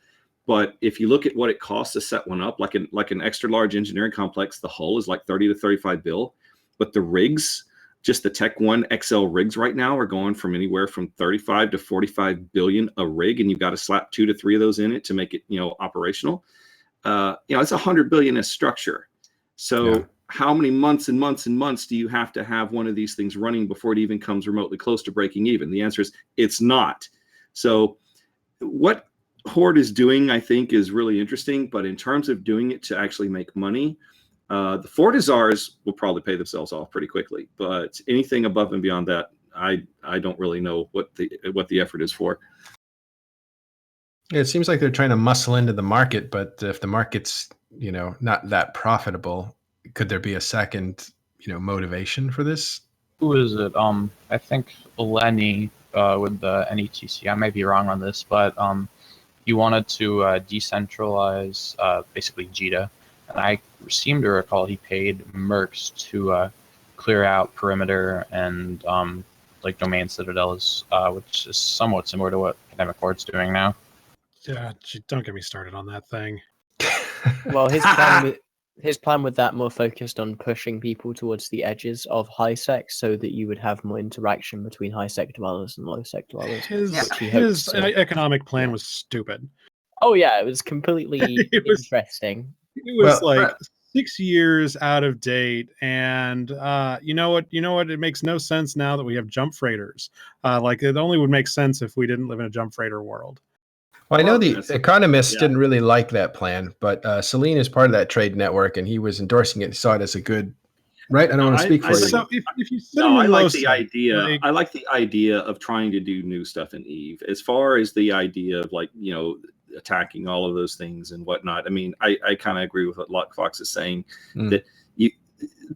But if you look at what it costs to set one up, like an extra large engineering complex, the hull is like 30 to 35 bill, but the rigs, just the Tech 1 XL rigs right now are going from anywhere from 35 to 45 billion a rig, and you've got to slap 2 to 3 of those in it to make it, operational. It's 100 billion a structure. So how many months and months and months do you have to have one of these things running before it even comes remotely close to breaking even? The answer is it's not. So what Horde is doing, I think, is really interesting, but in terms of doing it to actually make money, the Fortizars will probably pay themselves off pretty quickly, but anything above and beyond that, I don't really know what the effort is for. It seems like they're trying to muscle into the market, but if the market's not that profitable, could there be a second motivation for this? Who is it? I think Lenny with the NETC. I may be wrong on this, but he wanted to decentralize basically JITA. And I seem to recall he paid mercs to clear out perimeter and like domain citadels, which is somewhat similar to what Academic Horde's doing now. Yeah, don't get me started on that thing. Well, his plan with that more focused on pushing people towards the edges of high sec, so that you would have more interaction between high sec dwellers and low sec dwellers. His economic plan was stupid. Oh yeah, it was completely interesting. It was 6 years out of date, and you know what? It makes no sense now that we have jump freighters. It only would make sense if we didn't live in a jump freighter world. Well, I know the economists didn't really like that plan, but Celine is part of that trade network, and he was endorsing it. He saw it as a good. Right, I don't want to speak for you. So if you sit I like the idea. I like the idea of trying to do new stuff in Eve. As far as the idea of attacking all of those things and whatnot. I mean, I kind of agree with what Lockfox is saying, that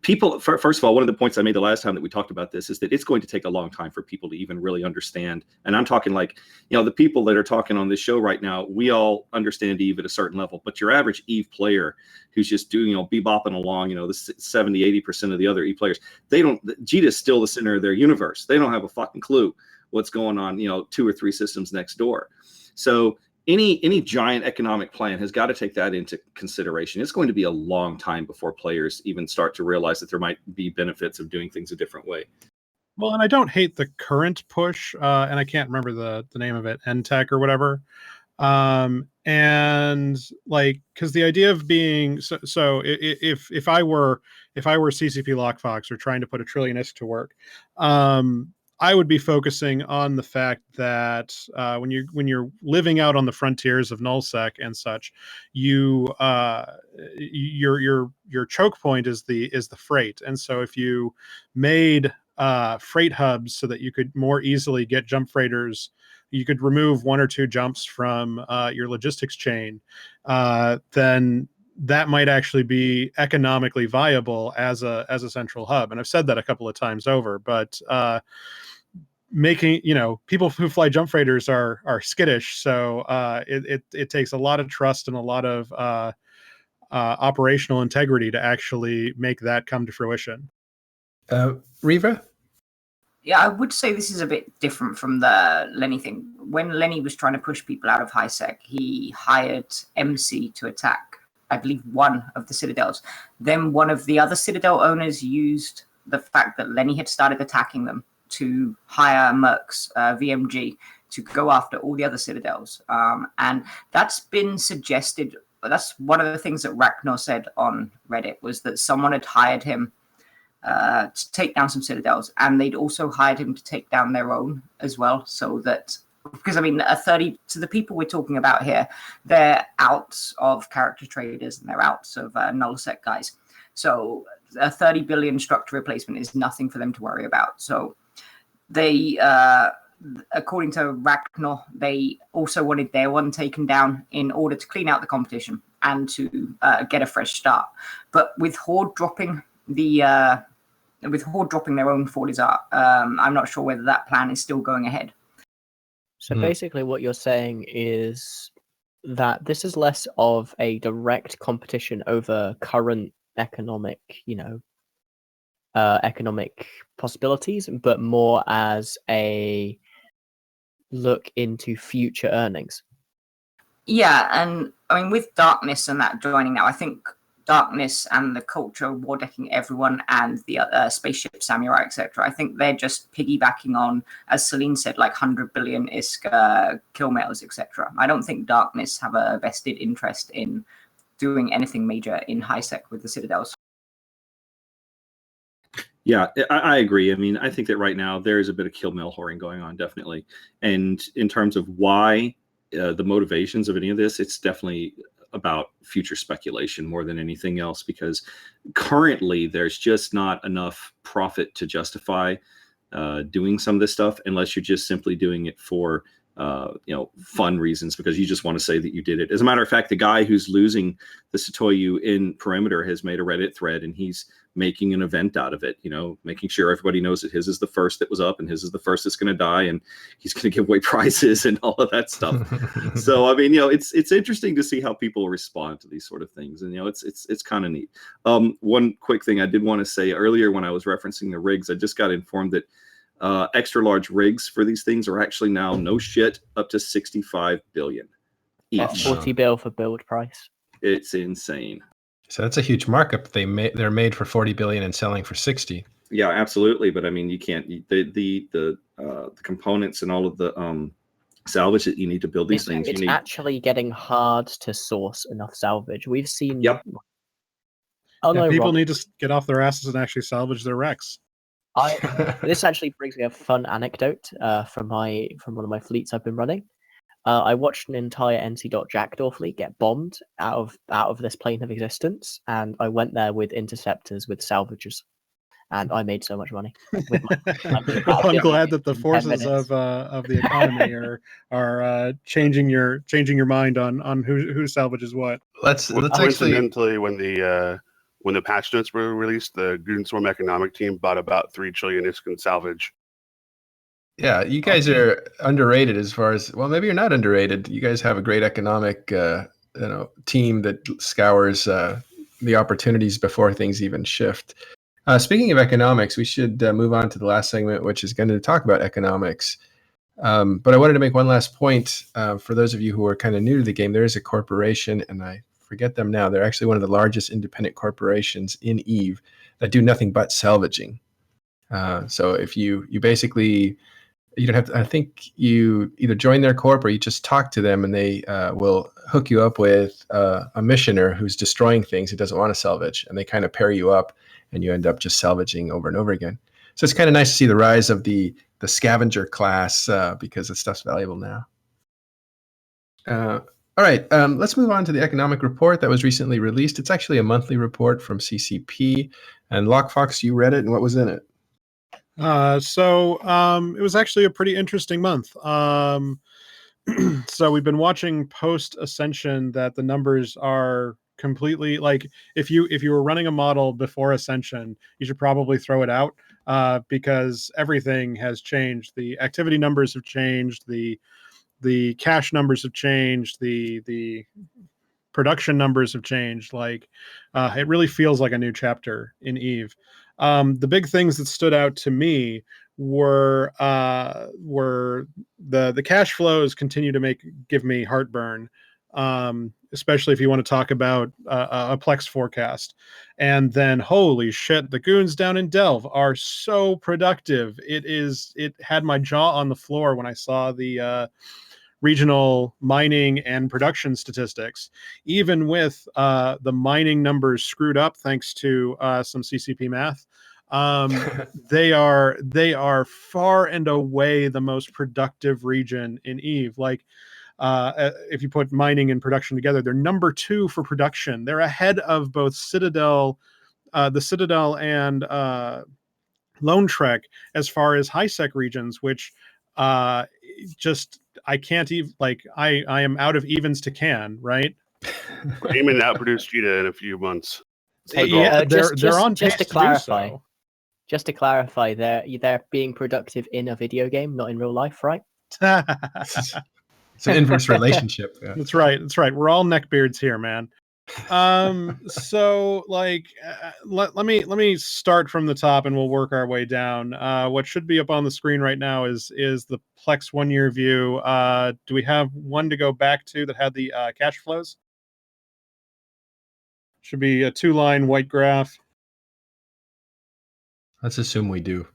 people, first of all, one of the points I made the last time that we talked about this is that it's going to take a long time for people to even really understand. And I'm talking the people that are talking on this show right now, we all understand Eve at a certain level, but your average Eve player who's just doing, bebopping along, the 70, 80% of the other Eve players, JITA is still the center of their universe. They don't have a fucking clue what's going on, 2 or 3 systems next door. So any giant economic plan has got to take that into consideration. It's going to be a long time before players even start to realize that there might be benefits of doing things a different way. Well, and I don't hate the current push, and I can't remember the name of it, NTech or whatever. And because the idea of being so if I were CCP Lockfox or trying to put a trillion ISK to work, I would be focusing on the fact that when you're living out on the frontiers of nullsec and such, your choke point is the freight, and so if you made freight hubs so that you could more easily get jump freighters, you could remove 1 or 2 jumps from your logistics chain, then that might actually be economically viable as a central hub. And I've said that a couple of times over, but making people who fly jump freighters are skittish, so it takes a lot of trust and a lot of operational integrity to actually make that come to fruition. Riva? Yeah, I would say this is a bit different from the Lenny thing. When Lenny was trying to push people out of high sec, he hired MC to attack, I believe, one of the citadels. Then one of the other citadel owners used the fact that Lenny had started attacking them to hire mercs, VMG, to go after all the other citadels. And that's been suggested. That's one of the things that Ragnar said on Reddit, was that someone had hired him to take down some citadels, and they'd also hired him to take down their own as well, so that because I mean, 30 to the people we're talking about here, they're out of character traders and they're out of null set guys. So a 30 billion structure replacement is nothing for them to worry about. So they, according to Ragnar, they also wanted their one taken down in order to clean out the competition and to get a fresh start. But with Horde dropping their own Fortizar, I'm not sure whether that plan is still going ahead. So basically what you're saying is that this is less of a direct competition over current economic, economic possibilities, but more as a look into future earnings. Yeah, and I mean, with Darkness and that joining now, I think Darkness and the culture war decking everyone and the spaceship samurai, etc. I think they're just piggybacking on, as Celine said, like 100 billion ISK kill mails, etc. I don't think Darkness have a vested interest in doing anything major in high sec with the Citadels. Yeah, I agree. I mean, I think that right now there is a bit of kill mail whoring going on, definitely. And in terms of why the motivations of any of this, it's definitely about future speculation more than anything else, because currently there's just not enough profit to justify doing some of this stuff unless you're just simply doing it for fun reasons, because you just want to say that you did it. As a matter of fact, the guy who's losing the Satoyu in Perimeter has made a Reddit thread, and he's making an event out of it, making sure everybody knows that his is the first that was up and his is the first that's going to die, and he's going to give away prizes and all of that stuff. So I mean, it's interesting to see how people respond to these sort of things, and it's kind of neat. One quick thing I did want to say earlier when I was referencing the rigs, I just got informed that extra large rigs for these things are actually now, no shit, up to 65 billion each. 40 bill for build price. It's insane. So that's a huge markup. They're made for 40 billion and selling for 60. Yeah, absolutely. But I mean, you can't the components and all of the salvage that you need to build these things. It's actually getting hard to source enough salvage. We've seen. Yep. People need to get off their asses and actually salvage their wrecks. This actually brings me a fun anecdote from one of my fleets I've been running. I watched an entire NC Jackdaw fleet get bombed out of this plane of existence, and I went there with interceptors with salvagers, and I made so much money. Well, I'm glad that the forces of the economy are changing your mind on who salvages what. Let's coincidentally, when the patch notes were released, the Goonswarm economic team bought about 3 trillion ISK in salvage. Yeah, you guys are underrated as far as, well, maybe you're not underrated. You guys have a great economic team that scours the opportunities before things even shift. Speaking of economics, we should move on to the last segment, which is going to talk about economics. But I wanted to make one last point for those of you who are kind of new to the game. There is a corporation, and I forget them now. They're actually one of the largest independent corporations in EVE that do nothing but salvaging. So if you basically, you don't have to, I think you either join their corp or you just talk to them, and they will hook you up with a missioner who's destroying things, who doesn't want to salvage, and they kind of pair you up, and you end up just salvaging over and over again. So it's kind of nice to see the rise of the scavenger class because the stuff's valuable now. All right, let's move on to the economic report that was recently released. It's actually a monthly report from CCP, and Lockfox, you read it, and what was in it? So it was actually a pretty interesting month. So we've been watching post Ascension that the numbers are completely, like, if you were running a model before Ascension, you should probably throw it out because everything has changed. The activity numbers have changed, the cash numbers have changed, the production numbers have changed. Like it really feels like a new chapter in EVE. The big things that stood out to me were the cash flows continue to give me heartburn, especially if you want to talk about a Plex forecast. And then, holy shit, the goons down in Delve are so productive. It had my jaw on the floor when I saw the regional mining and production statistics, even with the mining numbers screwed up thanks to some CCP math. They are far and away the most productive region in Eve. Like, if you put mining and production together, they're number 2 for production. They're ahead of both Citadel, the Citadel, and Lone Trek as far as high sec regions, which just I can't even I am out of evens to can, right? We're aiming to outproduce Cheetah in a few months. Hey, Yeah, they're on just pace to clarify, do so. just to clarify, they're being productive in a video game, not in real life, right? It's an inverse relationship. Yeah. That's right. That's right. We're all neckbeards here, man. So like, let me start from the top and we'll work our way down. What should be up on the screen right now is the Plex 1 year view. Do we have one to go back to that had the cash flows? Should be a 2-line white graph. Let's assume we do.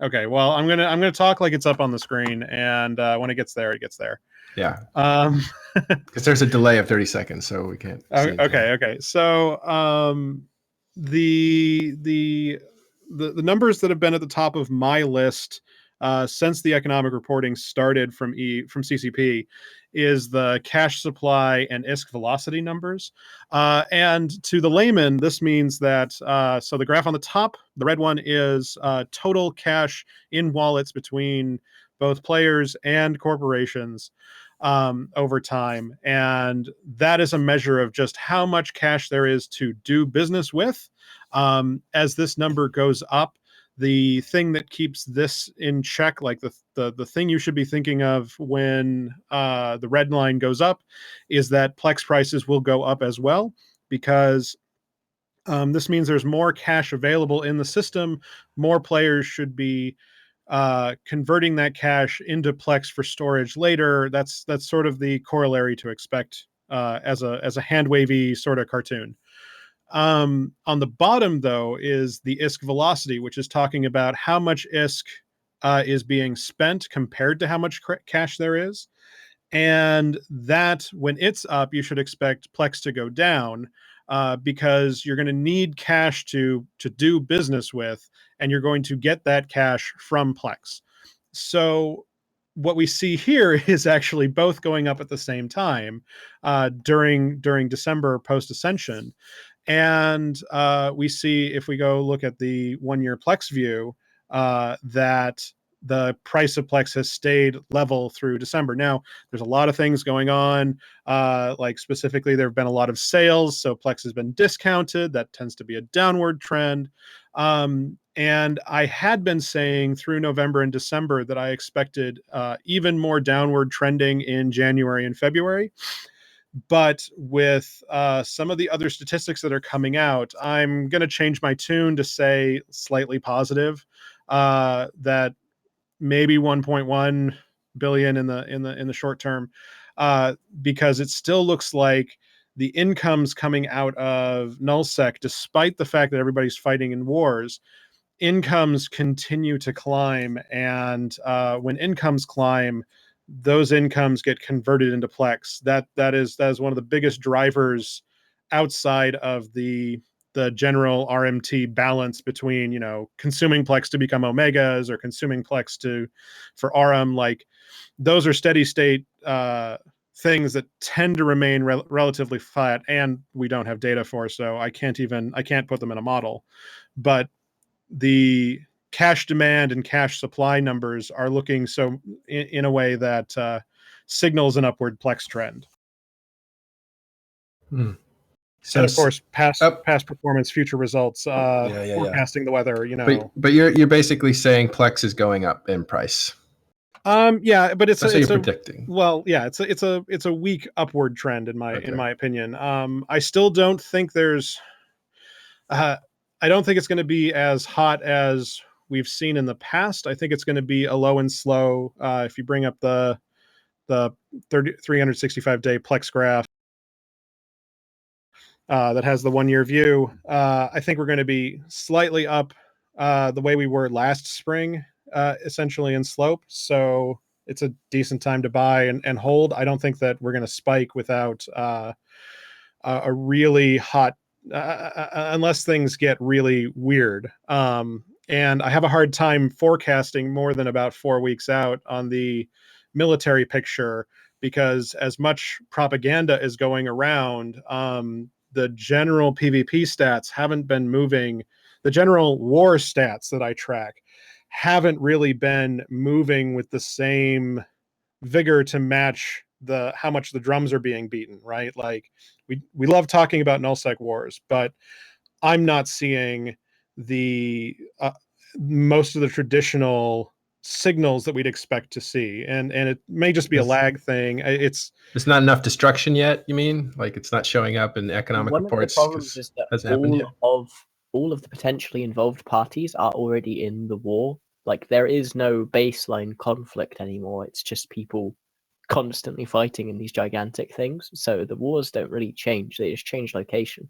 Okay, well, I'm gonna talk like it's up on the screen, and when it gets there, it gets there. Yeah. Um, Because there's a delay of 30 seconds, so we can't. okay. So the numbers that have been at the top of my list since the economic reporting started from CCP is the cash supply and ISK velocity numbers. And to the layman, this means that so the graph on the top, the red one, is total cash in wallets between both players and corporations over time. And that is a measure of just how much cash there is to do business with. As this number goes up, the thing that keeps this in check, like the thing you should be thinking of when the red line goes up, is that Plex prices will go up as well, because this means there's more cash available in the system. More players should be converting that cash into Plex for storage later. That's sort of the corollary to expect as a hand wavy sort of cartoon. On the bottom, though, is the ISK velocity, which is talking about how much ISK is being spent compared to how much cash there is. And that, when it's up, you should expect Plex to go down because you're going to need cash to do business with, and you're going to get that cash from Plex. So what we see here is actually both going up at the same time during December post Ascension. And we see, if we go look at the 1 year Plex view, that the price of Plex has stayed level through December. Now, there's a lot of things going on. Like specifically, there have been a lot of sales, so Plex has been discounted. That tends to be a downward trend. And I had been saying through November and December that I expected even more downward trending in January and February. But with some of the other statistics that are coming out, I'm going to change my tune to say slightly positive. That maybe 1.1 billion in the short term, because it still looks like the incomes coming out of nullsec, despite the fact that everybody's fighting in wars, incomes continue to climb. And when incomes climb, those incomes get converted into Plex. That is one of the biggest drivers outside of the general RMT balance between, consuming Plex to become Omegas or consuming Plex for RM. Like, those are steady state things that tend to remain relatively flat, and we don't have data for, so I can't put them in a model. But the cash demand and cash supply numbers are looking so in a way that signals an upward Plex trend. So, and of course, past performance, future results, forecasting the weather. But you're basically saying Plex is going up in price. Yeah, but it's predicting. Well, yeah, it's a weak upward trend in my opinion. I still don't think there's. I don't think it's going to be as hot as we've seen in the past. I think it's going to be a low and slow. If you bring up the 365-day Plex graph that has the 1 year view, I think we're going to be slightly up the way we were last spring, essentially in slope. So it's a decent time to buy and hold. I don't think that we're going to spike without a really hot unless things get really weird. And I have a hard time forecasting more than about 4 weeks out on the military picture, because as much propaganda is going around, the general PvP stats haven't been moving. The general war stats that I track haven't really been moving with the same vigor to match the how much the drums are being beaten, right? Like we love talking about nullsec wars, but I'm not seeing the most of the traditional signals that we'd expect to see, and it may just be a lag thing. It's not enough destruction yet. You mean like it's not showing up in economic One reports? of the problems is that hasn't happened yet. all of the potentially involved parties are already in the war. Like there is no baseline conflict anymore. It's just people constantly fighting in these gigantic things. So the wars don't really change. They just change location.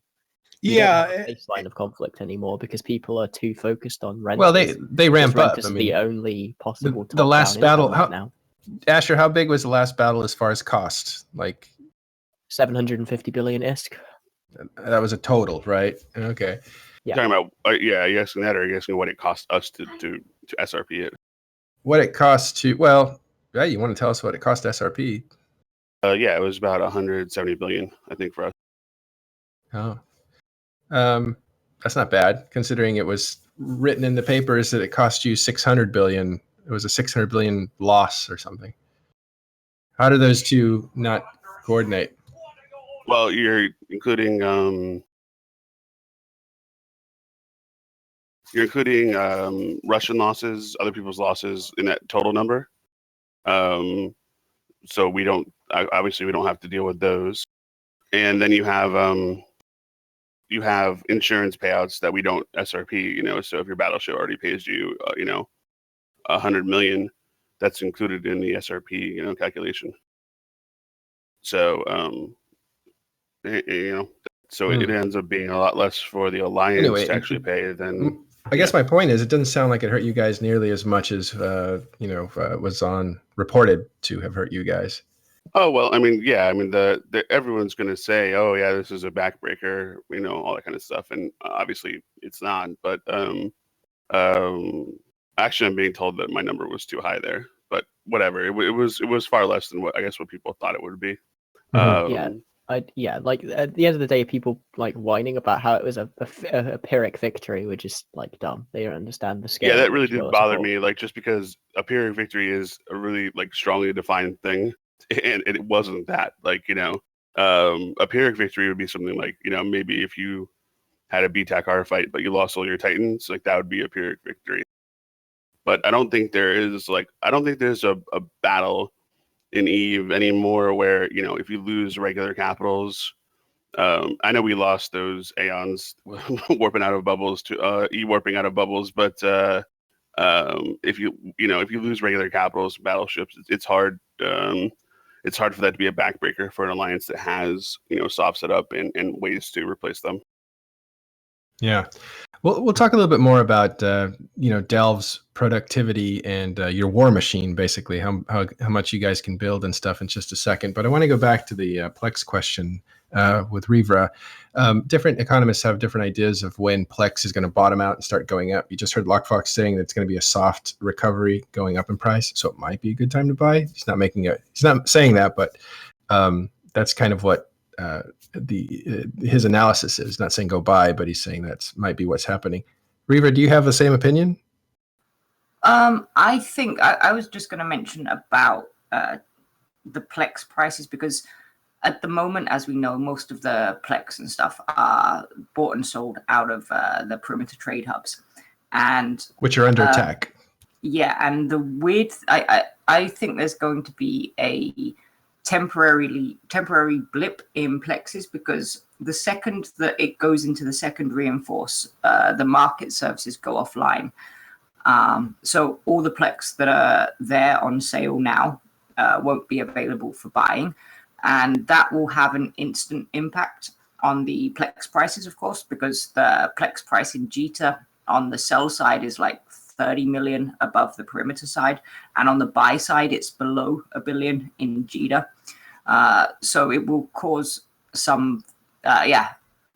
We don't have a baseline of conflict anymore because people are too focused on rent. Well, they ramp up. Renters are the only possible the last battle right now. Asher, how big was the last battle as far as cost? Like 750 billion ISK. That was a total, right? Okay. Yeah. Talking about are you asking that, or are you asking what it cost us to SRP it? What it costs to you want to tell us what it cost SRP? Yeah, it was about 170 billion, I think, for us. Oh. That's not bad, considering it was written in the papers that it cost you 600 billion. It was a 600 billion loss or something. How do those two not coordinate? Well, you're including Russian losses, other people's losses in that total number. So we don't have to deal with those. And then you have insurance payouts that we don't SRP. So if your battleship already pays you, 100 million, that's included in the SRP, calculation. So, it ends up being a lot less for the alliance to actually pay than. I guess my point is, it doesn't sound like it hurt you guys nearly as much as was reported to have hurt you guys. Oh well, the everyone's going to say, "Oh yeah, this is a backbreaker," all that kind of stuff, and obviously it's not. But actually, I'm being told that my number was too high there. But whatever, it was far less than what people thought it would be. Like at the end of the day, people like whining about how it was a Pyrrhic victory, which is like dumb. They don't understand the scale. Yeah, that really did bother me. Like just because a Pyrrhic victory is a really like strongly defined thing, and it wasn't that. Like a Pyrrhic victory would be something like maybe if you had a BTAC fight but you lost all your Titans, like that would be a Pyrrhic victory. But I don't think there's a battle in Eve anymore where if you lose regular capitals, I know we lost those Aeons warping out of bubbles to warping out of bubbles, but if you lose regular capitals, battleships, it's hard for that to be a backbreaker for an alliance that has soft set up and ways to replace them. Yeah. We'll talk a little bit more about Delve's productivity and your war machine, basically how much you guys can build and stuff in just a second. But I want to go back to the Plex question with Rivra. Different economists have different ideas of when Plex is going to bottom out and start going up. You just heard Lockfox saying that it's going to be a soft recovery going up in price, so it might be a good time to buy. He's not saying that, but that's kind of what his analysis is. Not saying go buy, but he's saying that might be what's happening. Reva, do you have the same opinion? I think I was just going to mention about the Plex prices, because at the moment, as we know, most of the Plex and stuff are bought and sold out of the perimeter trade hubs, and which are under attack. Yeah, and the weird, I think there's going to be a temporary blip in Plexes, because the second that it goes into the second reinforce, the market services go offline. So all the Plex that are there on sale now won't be available for buying, and that will have an instant impact on the Plex prices, of course, because the Plex price in JITA on the sell side is like 30 million above the perimeter side, and on the buy side it's below 1 billion in JITA. So it will cause some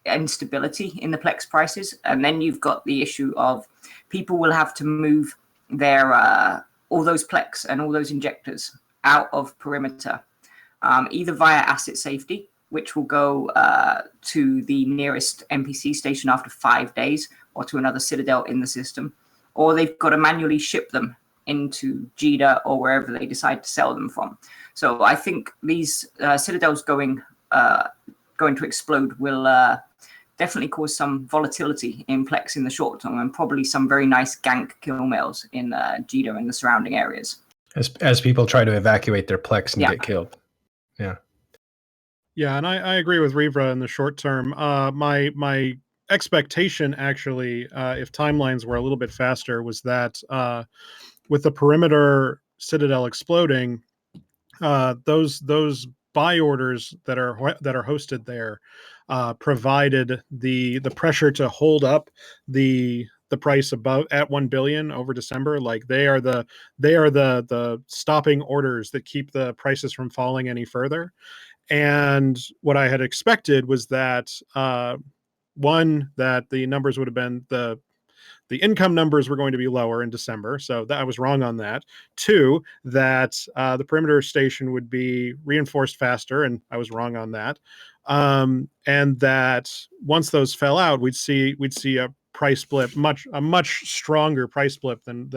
instability in the Plex prices. And then you've got the issue of people will have to move their all those Plex and all those injectors out of perimeter, either via asset safety, which will go to the nearest NPC station after 5 days, or to another Citadel in the system, or they've got to manually ship them into Jeddah or wherever they decide to sell them from. So I think these Citadels going to explode will definitely cause some volatility in Plex in the short term, and probably some very nice gank kill mails in Jeddah and the surrounding areas. As people try to evacuate their Plex and get killed. Yeah. Yeah, and I agree with Rivra in the short term. My expectation, actually, if timelines were a little bit faster, was that with the perimeter Citadel exploding, those buy orders that are hosted there provided the pressure to hold up the price above at 1 billion over December. Like they are the stopping orders that keep the prices from falling any further. And what I had expected was that one, that the numbers would have been the income numbers were going to be lower in December, so that I was wrong on that. Two, that the perimeter station would be reinforced faster, and I was wrong on that. And that once those fell out, we'd see a price blip, a much stronger price blip than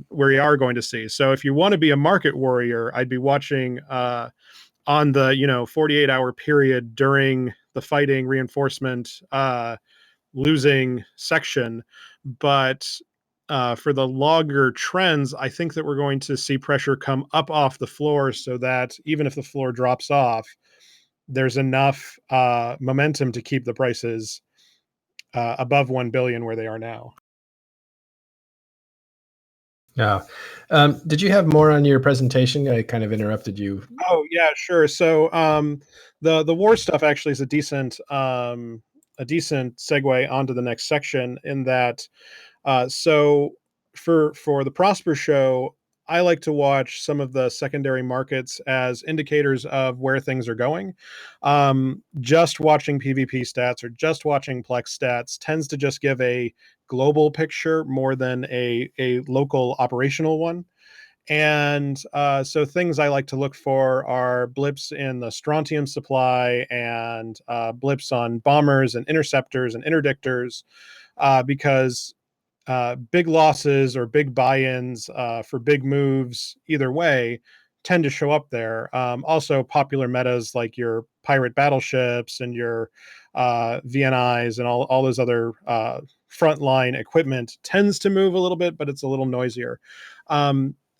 we are going to see. So if you want to be a market warrior, I'd be watching on the 48-hour period during the fighting reinforcement losing section. But for the longer trends, I think that we're going to see pressure come up off the floor, so that even if the floor drops off, there's enough momentum to keep the prices above 1 billion where they are now. Yeah. Did you have more on your presentation? I kind of interrupted you. Oh yeah, sure. So the war stuff actually is a decent segue onto the next section, in that so for the Prosper show, I like to watch some of the secondary markets as indicators of where things are going. Just watching PvP stats or just watching Plex stats tends to just give a global picture more than a local operational one. And so things I like to look for are blips in the strontium supply, and blips on bombers and interceptors and interdictors, because big losses or big buy-ins for big moves either way tend to show up there. Also, popular metas like your pirate battleships and your VNIs and all those other frontline equipment tends to move a little bit, but it's a little noisier.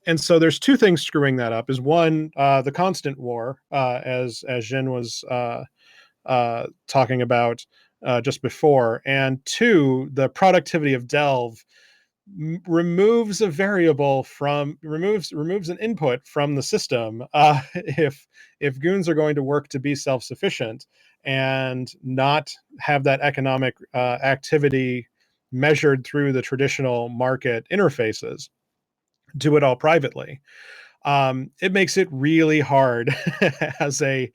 And so there's two things screwing that up. Is one, the constant war, as Jin was talking about just before, and two, the productivity of Delve removes a variable from removes an input from the system. If goons are going to work to be self-sufficient and not have that economic activity measured through the traditional market interfaces, do it all privately, it makes it really hard as a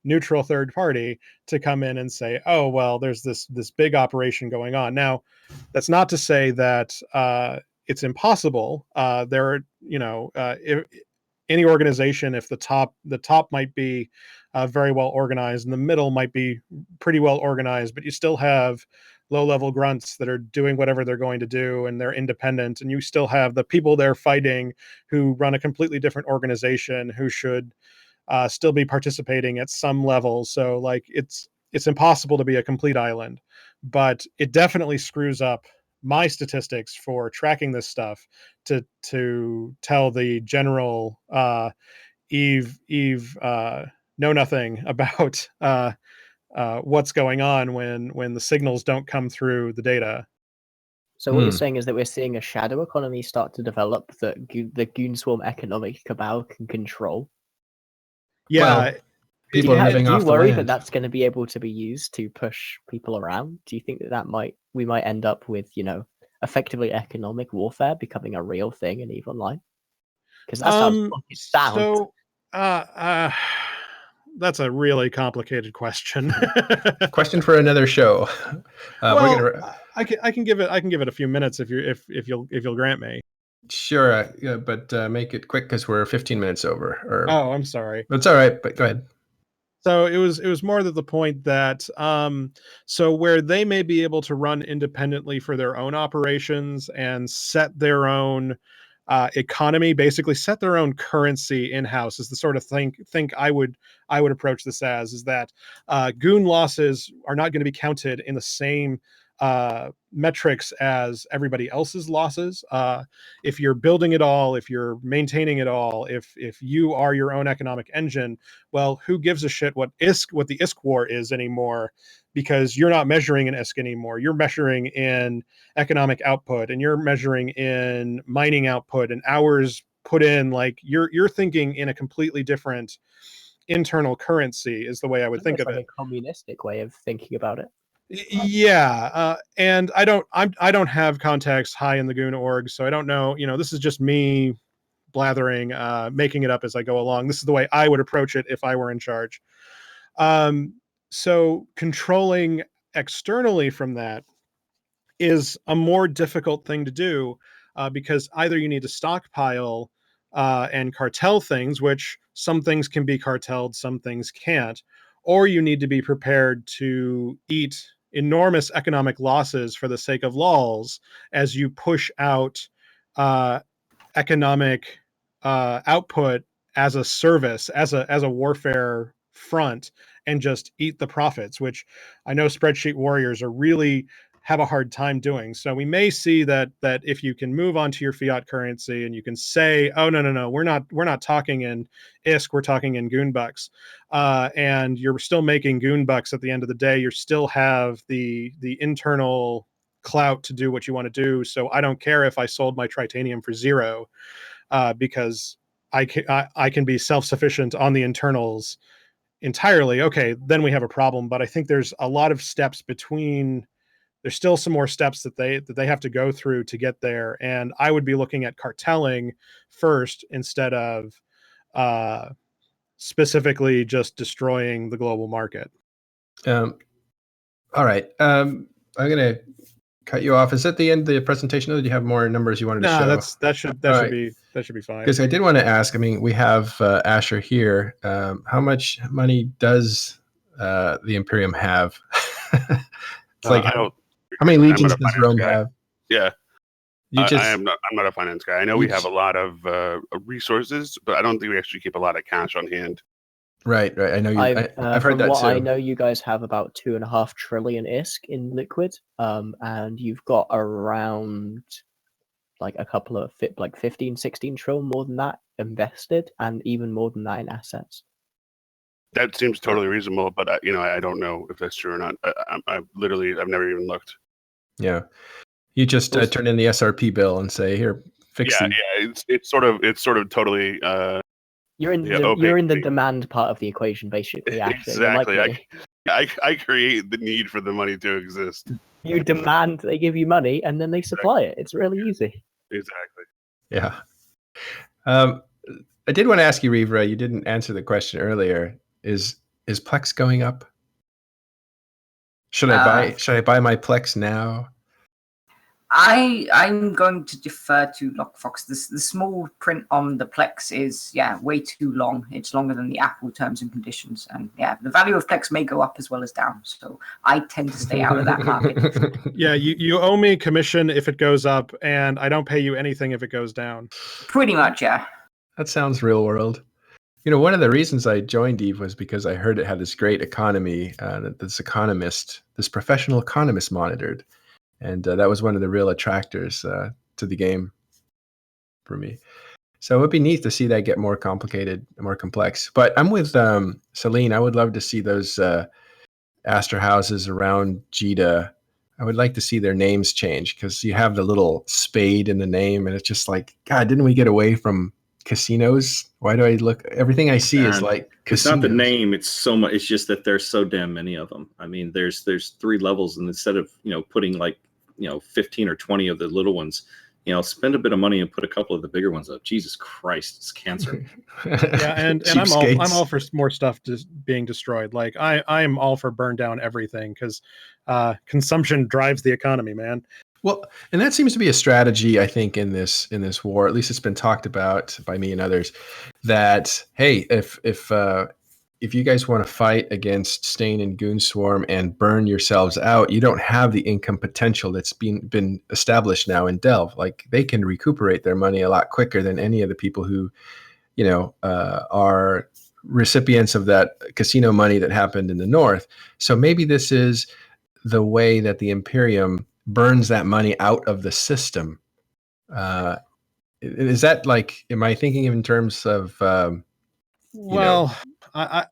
neutral third party to come in and say, oh, well, there's this big operation going on. Now, that's not to say that it's impossible. There are, if any organization, if the top might be very well organized and the middle might be pretty well organized, but you still have low-level grunts that are doing whatever they're going to do, and they're independent, and you still have the people they're fighting who run a completely different organization, who should still be participating at some level. So like it's impossible to be a complete island, but it definitely screws up my statistics for tracking this stuff to tell the general Eve know nothing about what's going on when the signals don't come through the data. So what you're saying is that we're seeing a shadow economy start to develop that the Goon Swarm economic cabal can control. Yeah. Well, people are living Do you off the worry that land. that's going to be able to be used to push people around? Do you think that we might end up with, effectively economic warfare becoming a real thing in EVE Online? Because that sounds fucking sound. So that's a really complicated question. Question for another show. I can give it a few minutes if you'll grant me. Sure, but make it quick because we're 15 minutes over. Oh, I'm sorry. That's all right, but go ahead. So it was more to the point that so where they may be able to run independently for their own operations and set their own economy, basically set their own currency in house, is the sort of think I would approach this as, is that goon losses are not going to be counted in the same metrics as everybody else's losses. If you're building it all, if you're maintaining it all, if you are your own economic engine, well, who gives a shit what the ISK war is anymore? Because you're not measuring in ISK anymore. You're measuring in economic output, and you're measuring in mining output and hours put in. Like you're thinking in a completely different internal currency is the way I would think of like it. A communistic way of thinking about it. Yeah, and I don't have contacts high in the Goon org, so I don't know. This is just me blathering, making it up as I go along. This is the way I would approach it if I were in charge. So controlling externally from that is a more difficult thing to do because either you need to stockpile and cartel things, which some things can be cartelled, some things can't, or you need to be prepared to eat enormous economic losses for the sake of lols as you push out economic output as a service, as a warfare front, and just eat the profits, which I know spreadsheet warriors are really have a hard time doing. So we may see that if you can move on to your fiat currency and you can say, oh no, we're not talking in ISK, we're talking in goon bucks, and you're still making goon bucks at the end of the day, you still have the internal clout to do what you want to do. So I don't care if I sold my tritanium for 0, because I can be self-sufficient on the internals entirely. Okay, then we have a problem. But I think there's a lot of steps between. There's still some more steps that they have to go through to get there, and I would be looking at cartelling first instead of specifically just destroying the global market. All right. I'm gonna cut you off. Is that the end of the presentation, or do you have more numbers you wanted to show? That should be fine. Because I did want to ask. I mean, we have Asher here. How much money does the Imperium have? It's like how many legions does Rome have? Yeah, I'm not a finance guy. I know we have a lot of resources, but I don't think we actually keep a lot of cash on hand. Right. I know you. I've heard that too. I know you guys have about 2.5 trillion ISK in liquid, and you've got around like a couple of 15, 16 trillion more than that invested, and even more than that in assets. That seems totally reasonable, but I don't know if that's true or not. I've never even looked. Yeah, you just turn in the SRP bill and say, "Here, fix it." Yeah. It's sort of totally. You're in the demand part of the equation, basically. Actually, exactly. I create the need for the money to exist. You demand they give you money, and then they supply it. It's really easy. Exactly. Yeah. I did want to ask you, Rivra. You didn't answer the question earlier. Is Plex going up? Should I buy my Plex now? I'm going to defer to Lockfox. The small print on the Plex is way too long. It's longer than the Apple terms and conditions, and the value of Plex may go up as well as down. So I tend to stay out of that market. Yeah, you owe me commission if it goes up, and I don't pay you anything if it goes down. Pretty much, yeah. That sounds real world. One of the reasons I joined Eve was because I heard it had this great economy that this professional economist monitored. And that was one of the real attractors to the game for me. So it would be neat to see that get more complicated, more complex. But I'm with Celine. I would love to see those Astor houses around Jeddah. I would like to see their names change, because you have the little spade in the name, and it's just like, God, didn't we get away from casinos? Why do I look? Everything I see is like casinos. It's not the name. It's so much. It's just that there's so damn many of them. I mean, there's 3 levels, and instead of putting 15 or 20 of the little ones, spend a bit of money and put a couple of the bigger ones up. Jesus Christ, it's cancer. Yeah, and I'm all for more stuff just being destroyed. Like I am all for burn down everything, because consumption drives the economy, man. Well, and that seems to be a strategy, I think, in this war. At least it's been talked about by me and others. That hey, if you guys want to fight against Stain and Goonswarm and burn yourselves out, you don't have the income potential that's been established now in Delve. Like they can recuperate their money a lot quicker than any of the people who, are recipients of that casino money that happened in the North. So maybe this is the way that the Imperium burns that money out of the system. Is that like, am I thinking in terms of, well, I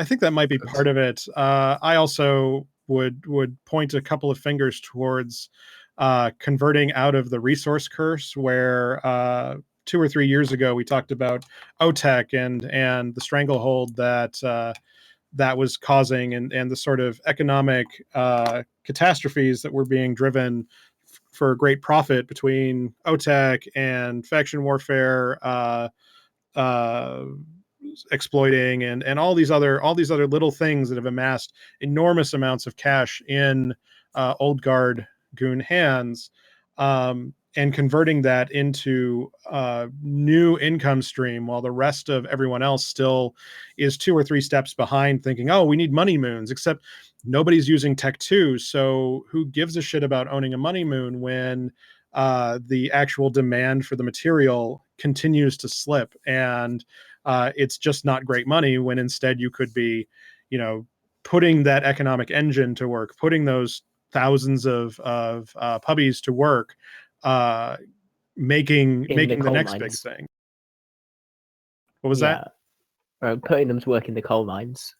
think that might be part of it. I also would point a couple of fingers towards converting out of the resource curse, where 2 or 3 years ago we talked about OTEC and the stranglehold that was causing, and the sort of economic catastrophes that were being driven for great profit between OTEC and faction warfare, exploiting, and all these other little things that have amassed enormous amounts of cash in old guard goon hands, and converting that into a new income stream, while the rest of everyone else still is 2 or 3 steps behind, thinking, oh, we need money moons, except nobody's using Tech 2, so who gives a shit about owning a money moon when the actual demand for the material continues to slip, and it's just not great money, when instead you could be, putting that economic engine to work, putting those thousands of puppies to work, making the next big thing. What was that? Putting them to work in the coal mines.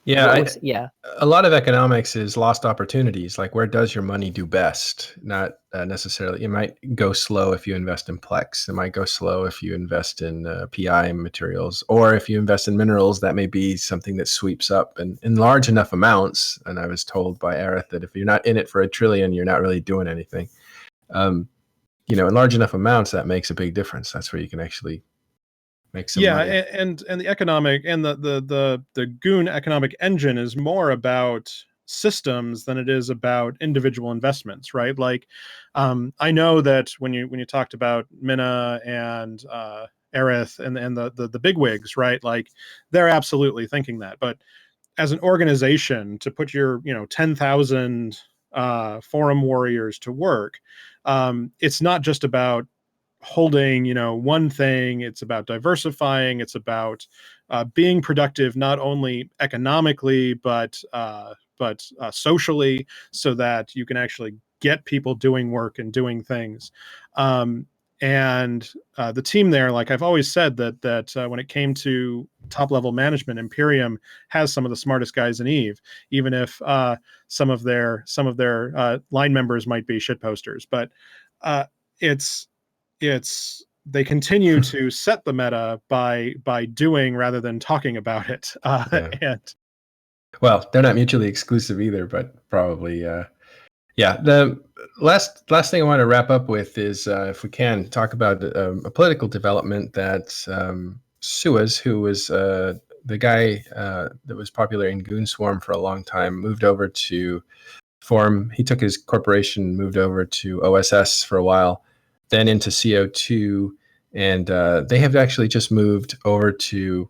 Yeah, yeah. A lot of economics is lost opportunities. Like, where does your money do best? Not necessarily. It might go slow if you invest in Plex. It might go slow if you invest in PI materials, or if you invest in minerals. That may be something that sweeps up and in large enough amounts. And I was told by Aerith that if you're not in it for $1 trillion, you're not really doing anything. In large enough amounts, that makes a big difference. That's where you can actually make some money. And the economic and the goon economic engine is more about systems than it is about individual investments, right? Like, I know that when you talked about Minna and Aerith and the bigwigs, right? Like, they're absolutely thinking that. But as an organization, to put your 10,000 forum warriors to work, it's not just about holding one thing. It's about diversifying. It's about being productive, not only economically but socially, so that you can actually get people doing work and doing things. And the team there, like I've always said, that when it came to top level management, Imperium has some of the smartest guys in Eve, even if some of their line members might be shit posters. But they continue to set the meta by doing rather than talking about it. And well, they're not mutually exclusive either, but probably the last thing I want to wrap up with is, if we can, talk about a political development that Suez, who was the guy that was popular in Goonswarm for a long time, moved over to Forum. He took his corporation, moved over to OSS for a while, then into CO2, and they have actually just moved over to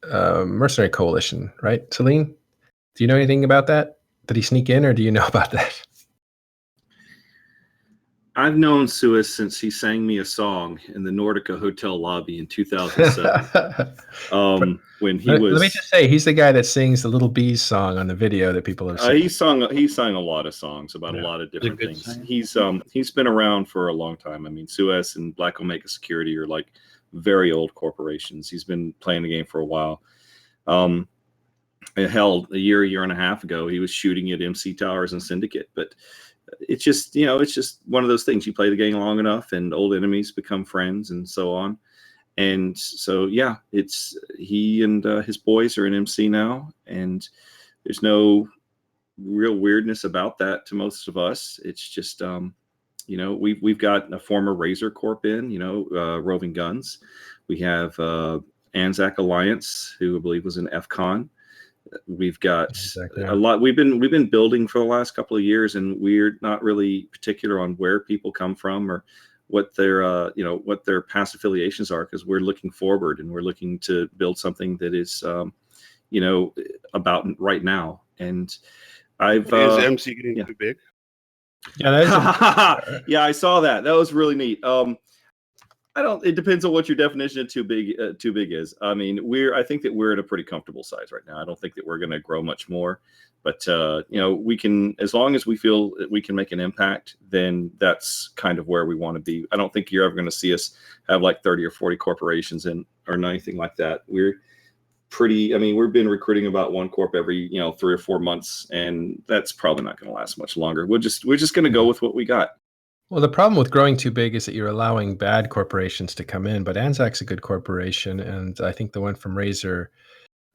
Mercenary Coalition, right? Celine, do you know anything about that? Did he sneak in, or do you know about that? I've known Suez since he sang me a song in the Nordica Hotel lobby in 2007. When he was, let me just say, he's the guy that sings the Little Bees song on the video that people have seen. He sang a lot of songs about a lot of different things. Singer. He's been around for a long time. I mean, Suez and Black Omega Security are like very old corporations. He's been playing the game for a while. Hell, a year and a half ago, he was shooting at MC Towers and Syndicate. But it's just one of those things. You play the game long enough, and old enemies become friends, and so on. And so, yeah, it's he and his boys are in MC now, and there's no real weirdness about that to most of us. It's just You know, we've got a former Razor Corp in, Roving Guns. We have Anzac Alliance, who I believe was in FCon. We've got a lot. We've been building for the last couple of years, and we're not really particular on where people come from or what their what their past affiliations are, because we're looking forward and we're looking to build something that is about right now. And I've is MC getting too big? Yeah, yeah, I saw that. That was really neat. It depends on what your definition of too big is. I mean, I think that we're at a pretty comfortable size right now. I don't think that we're going to grow much more, but we can, as long as we feel that we can make an impact, then that's kind of where we want to be. I don't think you're ever going to see us have like 30 or 40 corporations or anything like that. We've been recruiting about one corp every 3 or 4 months, and that's probably not going to last much longer. We're just going to go with what we got. Well, the problem with growing too big is that you're allowing bad corporations to come in, but Anzac's a good corporation, and I think the one from Razor,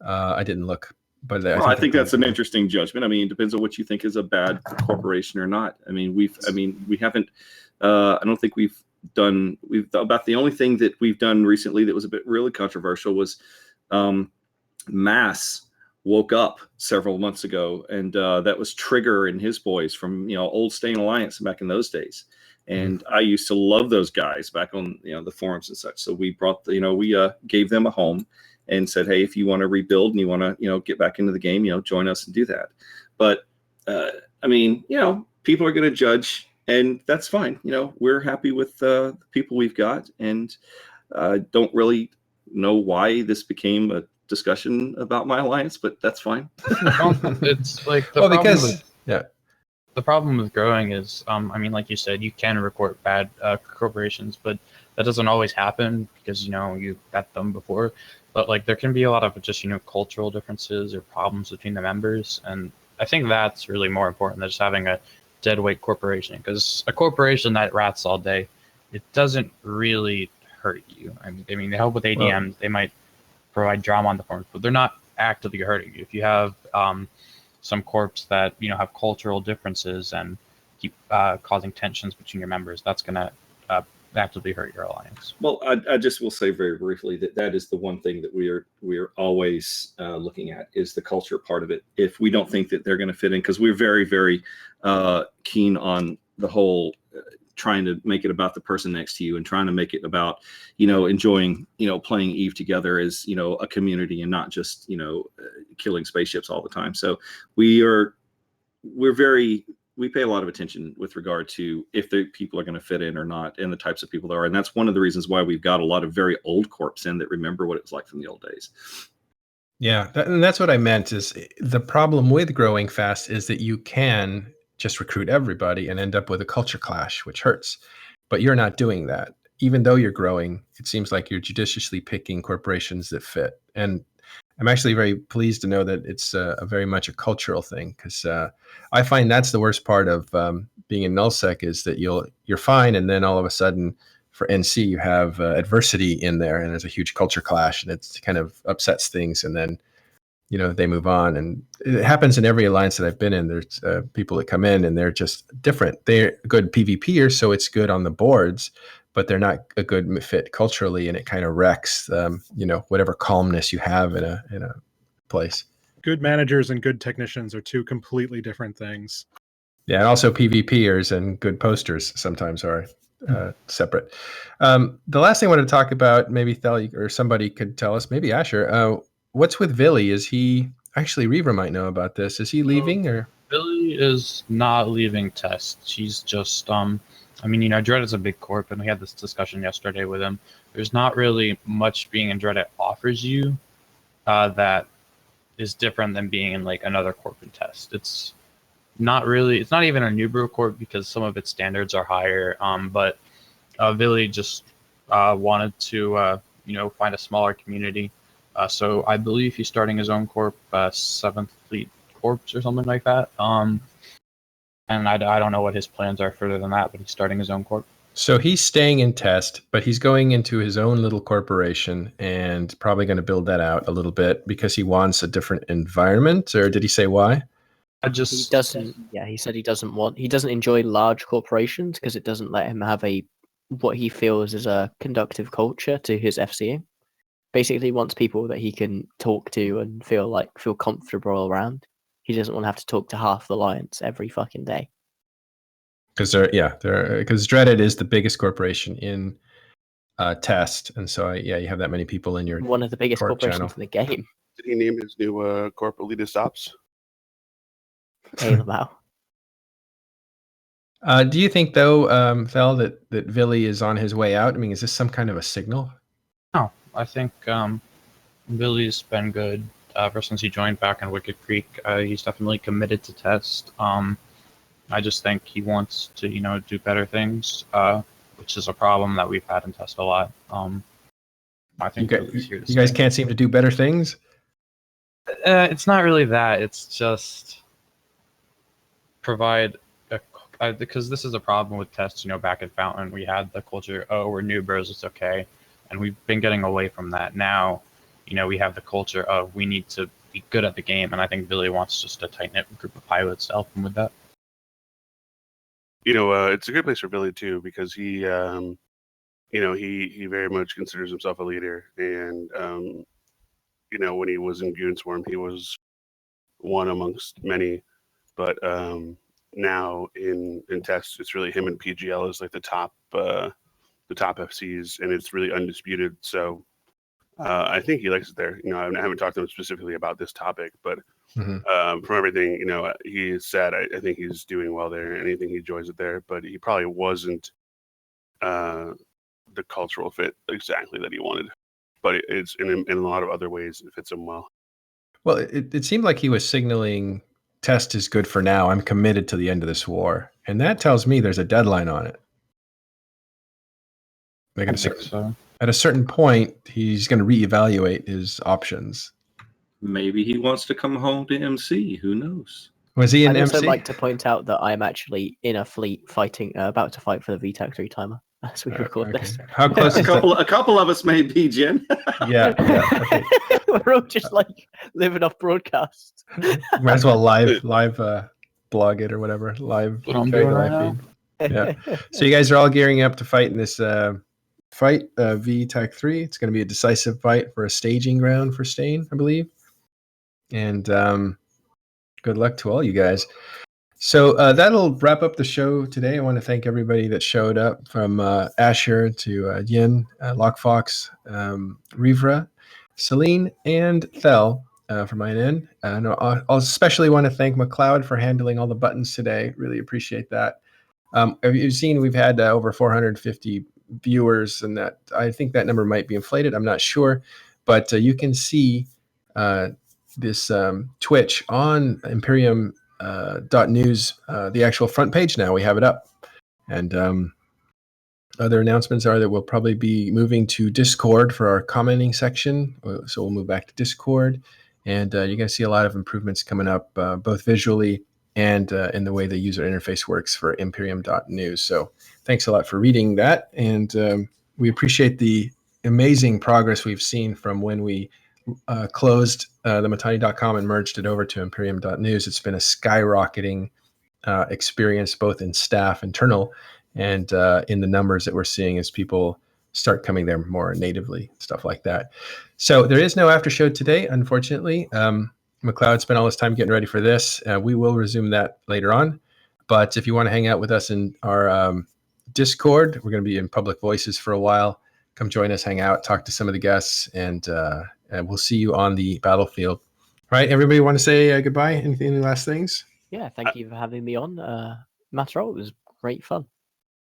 I didn't look, but I think that's an interesting judgment. I mean, it depends on what you think is a bad corporation or not. I mean, we haven't, I don't think about the only thing that we've done recently that was a bit really controversial was Mass woke up several months ago, and that was Trigger and his boys from old Stain Alliance back in those days. And I used to love those guys back on the forums and such. So we brought we gave them a home and said, hey, if you want to rebuild and you want to get back into the game, join us and do that. But I mean, people are going to judge, and that's fine. We're happy with the people we've got, and don't really know why this became a discussion about my alliance, but that's fine. It's like the problem with growing is, like you said, you can report bad corporations, but that doesn't always happen because you got them before. But like there can be a lot of just cultural differences or problems between the members, and I think that's really more important than just having a dead weight corporation. Because a corporation that rats all day, it doesn't really hurt you. I mean they help with ADMs. They might provide drama on the forums, but they're not actively hurting you. If you have some corps that have cultural differences and keep causing tensions between your members, that's going to actively hurt your alliance. Well, I just will say very briefly that is the one thing that we're always looking at is the culture part of it. If we don't think that they're going to fit in, because we're very, very keen on the whole trying to make it about the person next to you and trying to make it about enjoying playing Eve together as a community and not just killing spaceships all the time. So we pay a lot of attention with regard to if the people are going to fit in or not and the types of people there are. And that's one of the reasons why we've got a lot of very old corps in that remember what it was like from the old days. Yeah, and that's what I meant is the problem with growing fast is that you can just recruit everybody and end up with a culture clash, which hurts. But you're not doing that. Even though you're growing, it seems like you're judiciously picking corporations that fit. And I'm actually very pleased to know that it's a very much a cultural thing, because I find that's the worst part of being in nullsec is that you're fine, and then all of a sudden for NC you have adversity in there, and there's a huge culture clash, and it kind of upsets things, and then they move on. And it happens in every alliance that I've been in. There's people that come in and they're just different. They're good PvPers, so it's good on the boards, but they're not a good fit culturally, and it kind of wrecks, whatever calmness you have in a place. Good managers and good technicians are two completely different things. Yeah, and also PvPers and good posters sometimes are separate. The last thing I wanted to talk about, maybe Thel or somebody could tell us, maybe Asher, what's with Villy? Is he actually, Reaver might know about this. Is he leaving or? Villy is not leaving Test. She's just, Dread is a big corp, and we had this discussion yesterday with him. There's not really much being in Dread offers you that is different than being in like another corp in Test. It's not even a new brew corp because some of its standards are higher. But Villy just wanted to, find a smaller community. So I believe he's starting his own corp, 7th Fleet Corps or something like that. And I don't know what his plans are further than that, but he's starting his own corp. So he's staying in Test, but he's going into his own little corporation and probably going to build that out a little bit because he wants a different environment. Or did he say why? I He just doesn't. Yeah, he said he doesn't enjoy large corporations because it doesn't let him have what he feels is a conductive culture to his FCing. Basically, he wants people that he can talk to and feel comfortable around. He doesn't want to have to talk to half the alliance every fucking day. Because Dreaded is the biggest corporation in Test, and so you have that many people in your One of the biggest Corp corporations channel. in the game. Did he name his new corp elitist ops? Hey, Lamau. Do you think though, Fel, that Villy is on his way out? I mean, is this some kind of a signal? no. I think Billy's been good ever since he joined back in Wicked Creek. He's definitely committed to Test. I just think he wants to, do better things, which is a problem that we've had in Test a lot. I think Billy's here to You guys stay. can't seem to do better things. It's not really that. It's just provide because this is a problem with Test. Back at Fountain, we had the culture, oh, we're new bros, it's okay, and we've been getting away from that. Now, we have the culture of we need to be good at the game, and I think Billy wants just a tight knit group of pilots to help him with that. It's a good place for Billy too because he very much considers himself a leader, and when he was in Goon Swarm, he was one amongst many, but now in Test, it's really him and PGL is like the top FCs, and it's really undisputed. So I think he likes it there. I haven't talked to him specifically about this topic, but from everything he said, I think he's doing well there, and anything he enjoys it there. But he probably wasn't the cultural fit exactly that he wanted. But it's in a lot of other ways it fits him well. Well, it seemed like he was signaling Test is good for now. I'm committed to the end of this war. And that tells me there's a deadline on it. Like at a certain point, he's going to reevaluate his options. Maybe he wants to come home to MC. Who knows? Was he in I'd MC? also like to point out that I'm actually in a fleet fighting, about to fight for the VTAC 3 timer as we record this. How close is A couple of us may be, Jen. Yeah. Okay. We're all just living off broadcast. Might as well live blog it or whatever. Live. What I'm doing right now. Yeah. So you guys are all gearing up to fight in this fight, VTAC 3. It's going to be a decisive fight for a staging ground for Stain, I believe. And good luck to all you guys. So that'll wrap up the show today. I want to thank everybody that showed up, from Asher to Yin, Lockfox, Rivra, Celine, and Thel from INN. I'll especially want to thank McLeod for handling all the buttons today. Really appreciate that. You've seen we've had over 450 viewers, and that I think that number might be inflated. I'm not sure, but you can see this Twitch on Imperium .news, the actual front page now. We have it up. And other announcements are that we'll probably be moving to Discord for our commenting section. So we'll move back to Discord. And you're going to see a lot of improvements coming up, both visually and in the way the user interface works for Imperium.news. So thanks a lot for reading that. And we appreciate the amazing progress we've seen from when we closed the Matani.com and merged it over to Imperium.news. It's been a skyrocketing experience, both in staff, internal, and in the numbers that we're seeing as people start coming there more natively, stuff like that. So there is no after show today, unfortunately. McLeod spent all his time getting ready for this. We will resume that later on. But if you want to hang out with us in our Discord, we're going to be in Public Voices for a while. Come join us, hang out, talk to some of the guests, and we'll see you on the battlefield. All right, everybody want to say goodbye? Any last things? Yeah, thank you for having me on. Matro, it was great fun.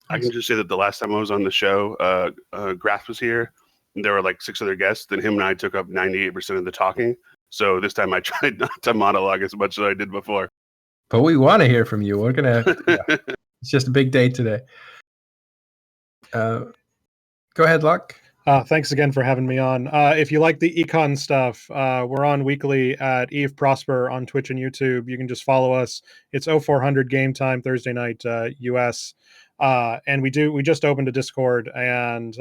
I can just say that the last time I was on the show, Graf was here. And there were like 6 other guests. Then him and I took up 98% of the talking. So this time I tried not to monologue as much as I did before. But we want to hear from you. We're going to... It's just a big day today. Go ahead, Luck. Thanks again for having me on. If you like the econ stuff, we're on weekly at Eve Prosper on Twitch and YouTube. You can just follow us. It's 0400 game time, Thursday night, US. And we just opened a Discord, and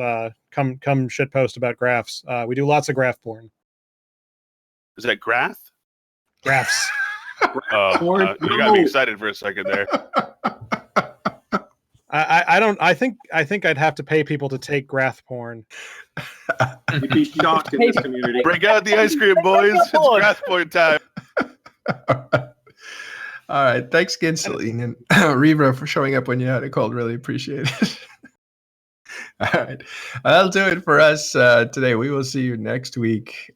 come shitpost about graphs. We do lots of graph porn. Is that Grath? Graphs. You got me excited for a second there. I don't. I think I'd have to pay people to take grath porn. You'd be shocked in this community. Break out the ice cream, boys. It's grass point time. All right. Thanks again, Celine and Reva, for showing up when you had a cold. Really appreciate it. All right. That'll do it for us today. We will see you next week.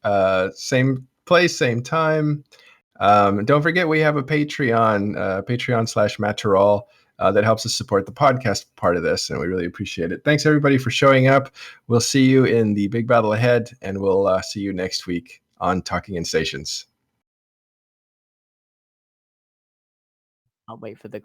Same place, same time. Don't forget, we have a Patreon, Patreon/Matterall, that helps us support the podcast part of this, and we really appreciate it. Thanks, everybody, for showing up. We'll see you in the big battle ahead, and we'll see you next week on Talking in Stations. I'll wait for the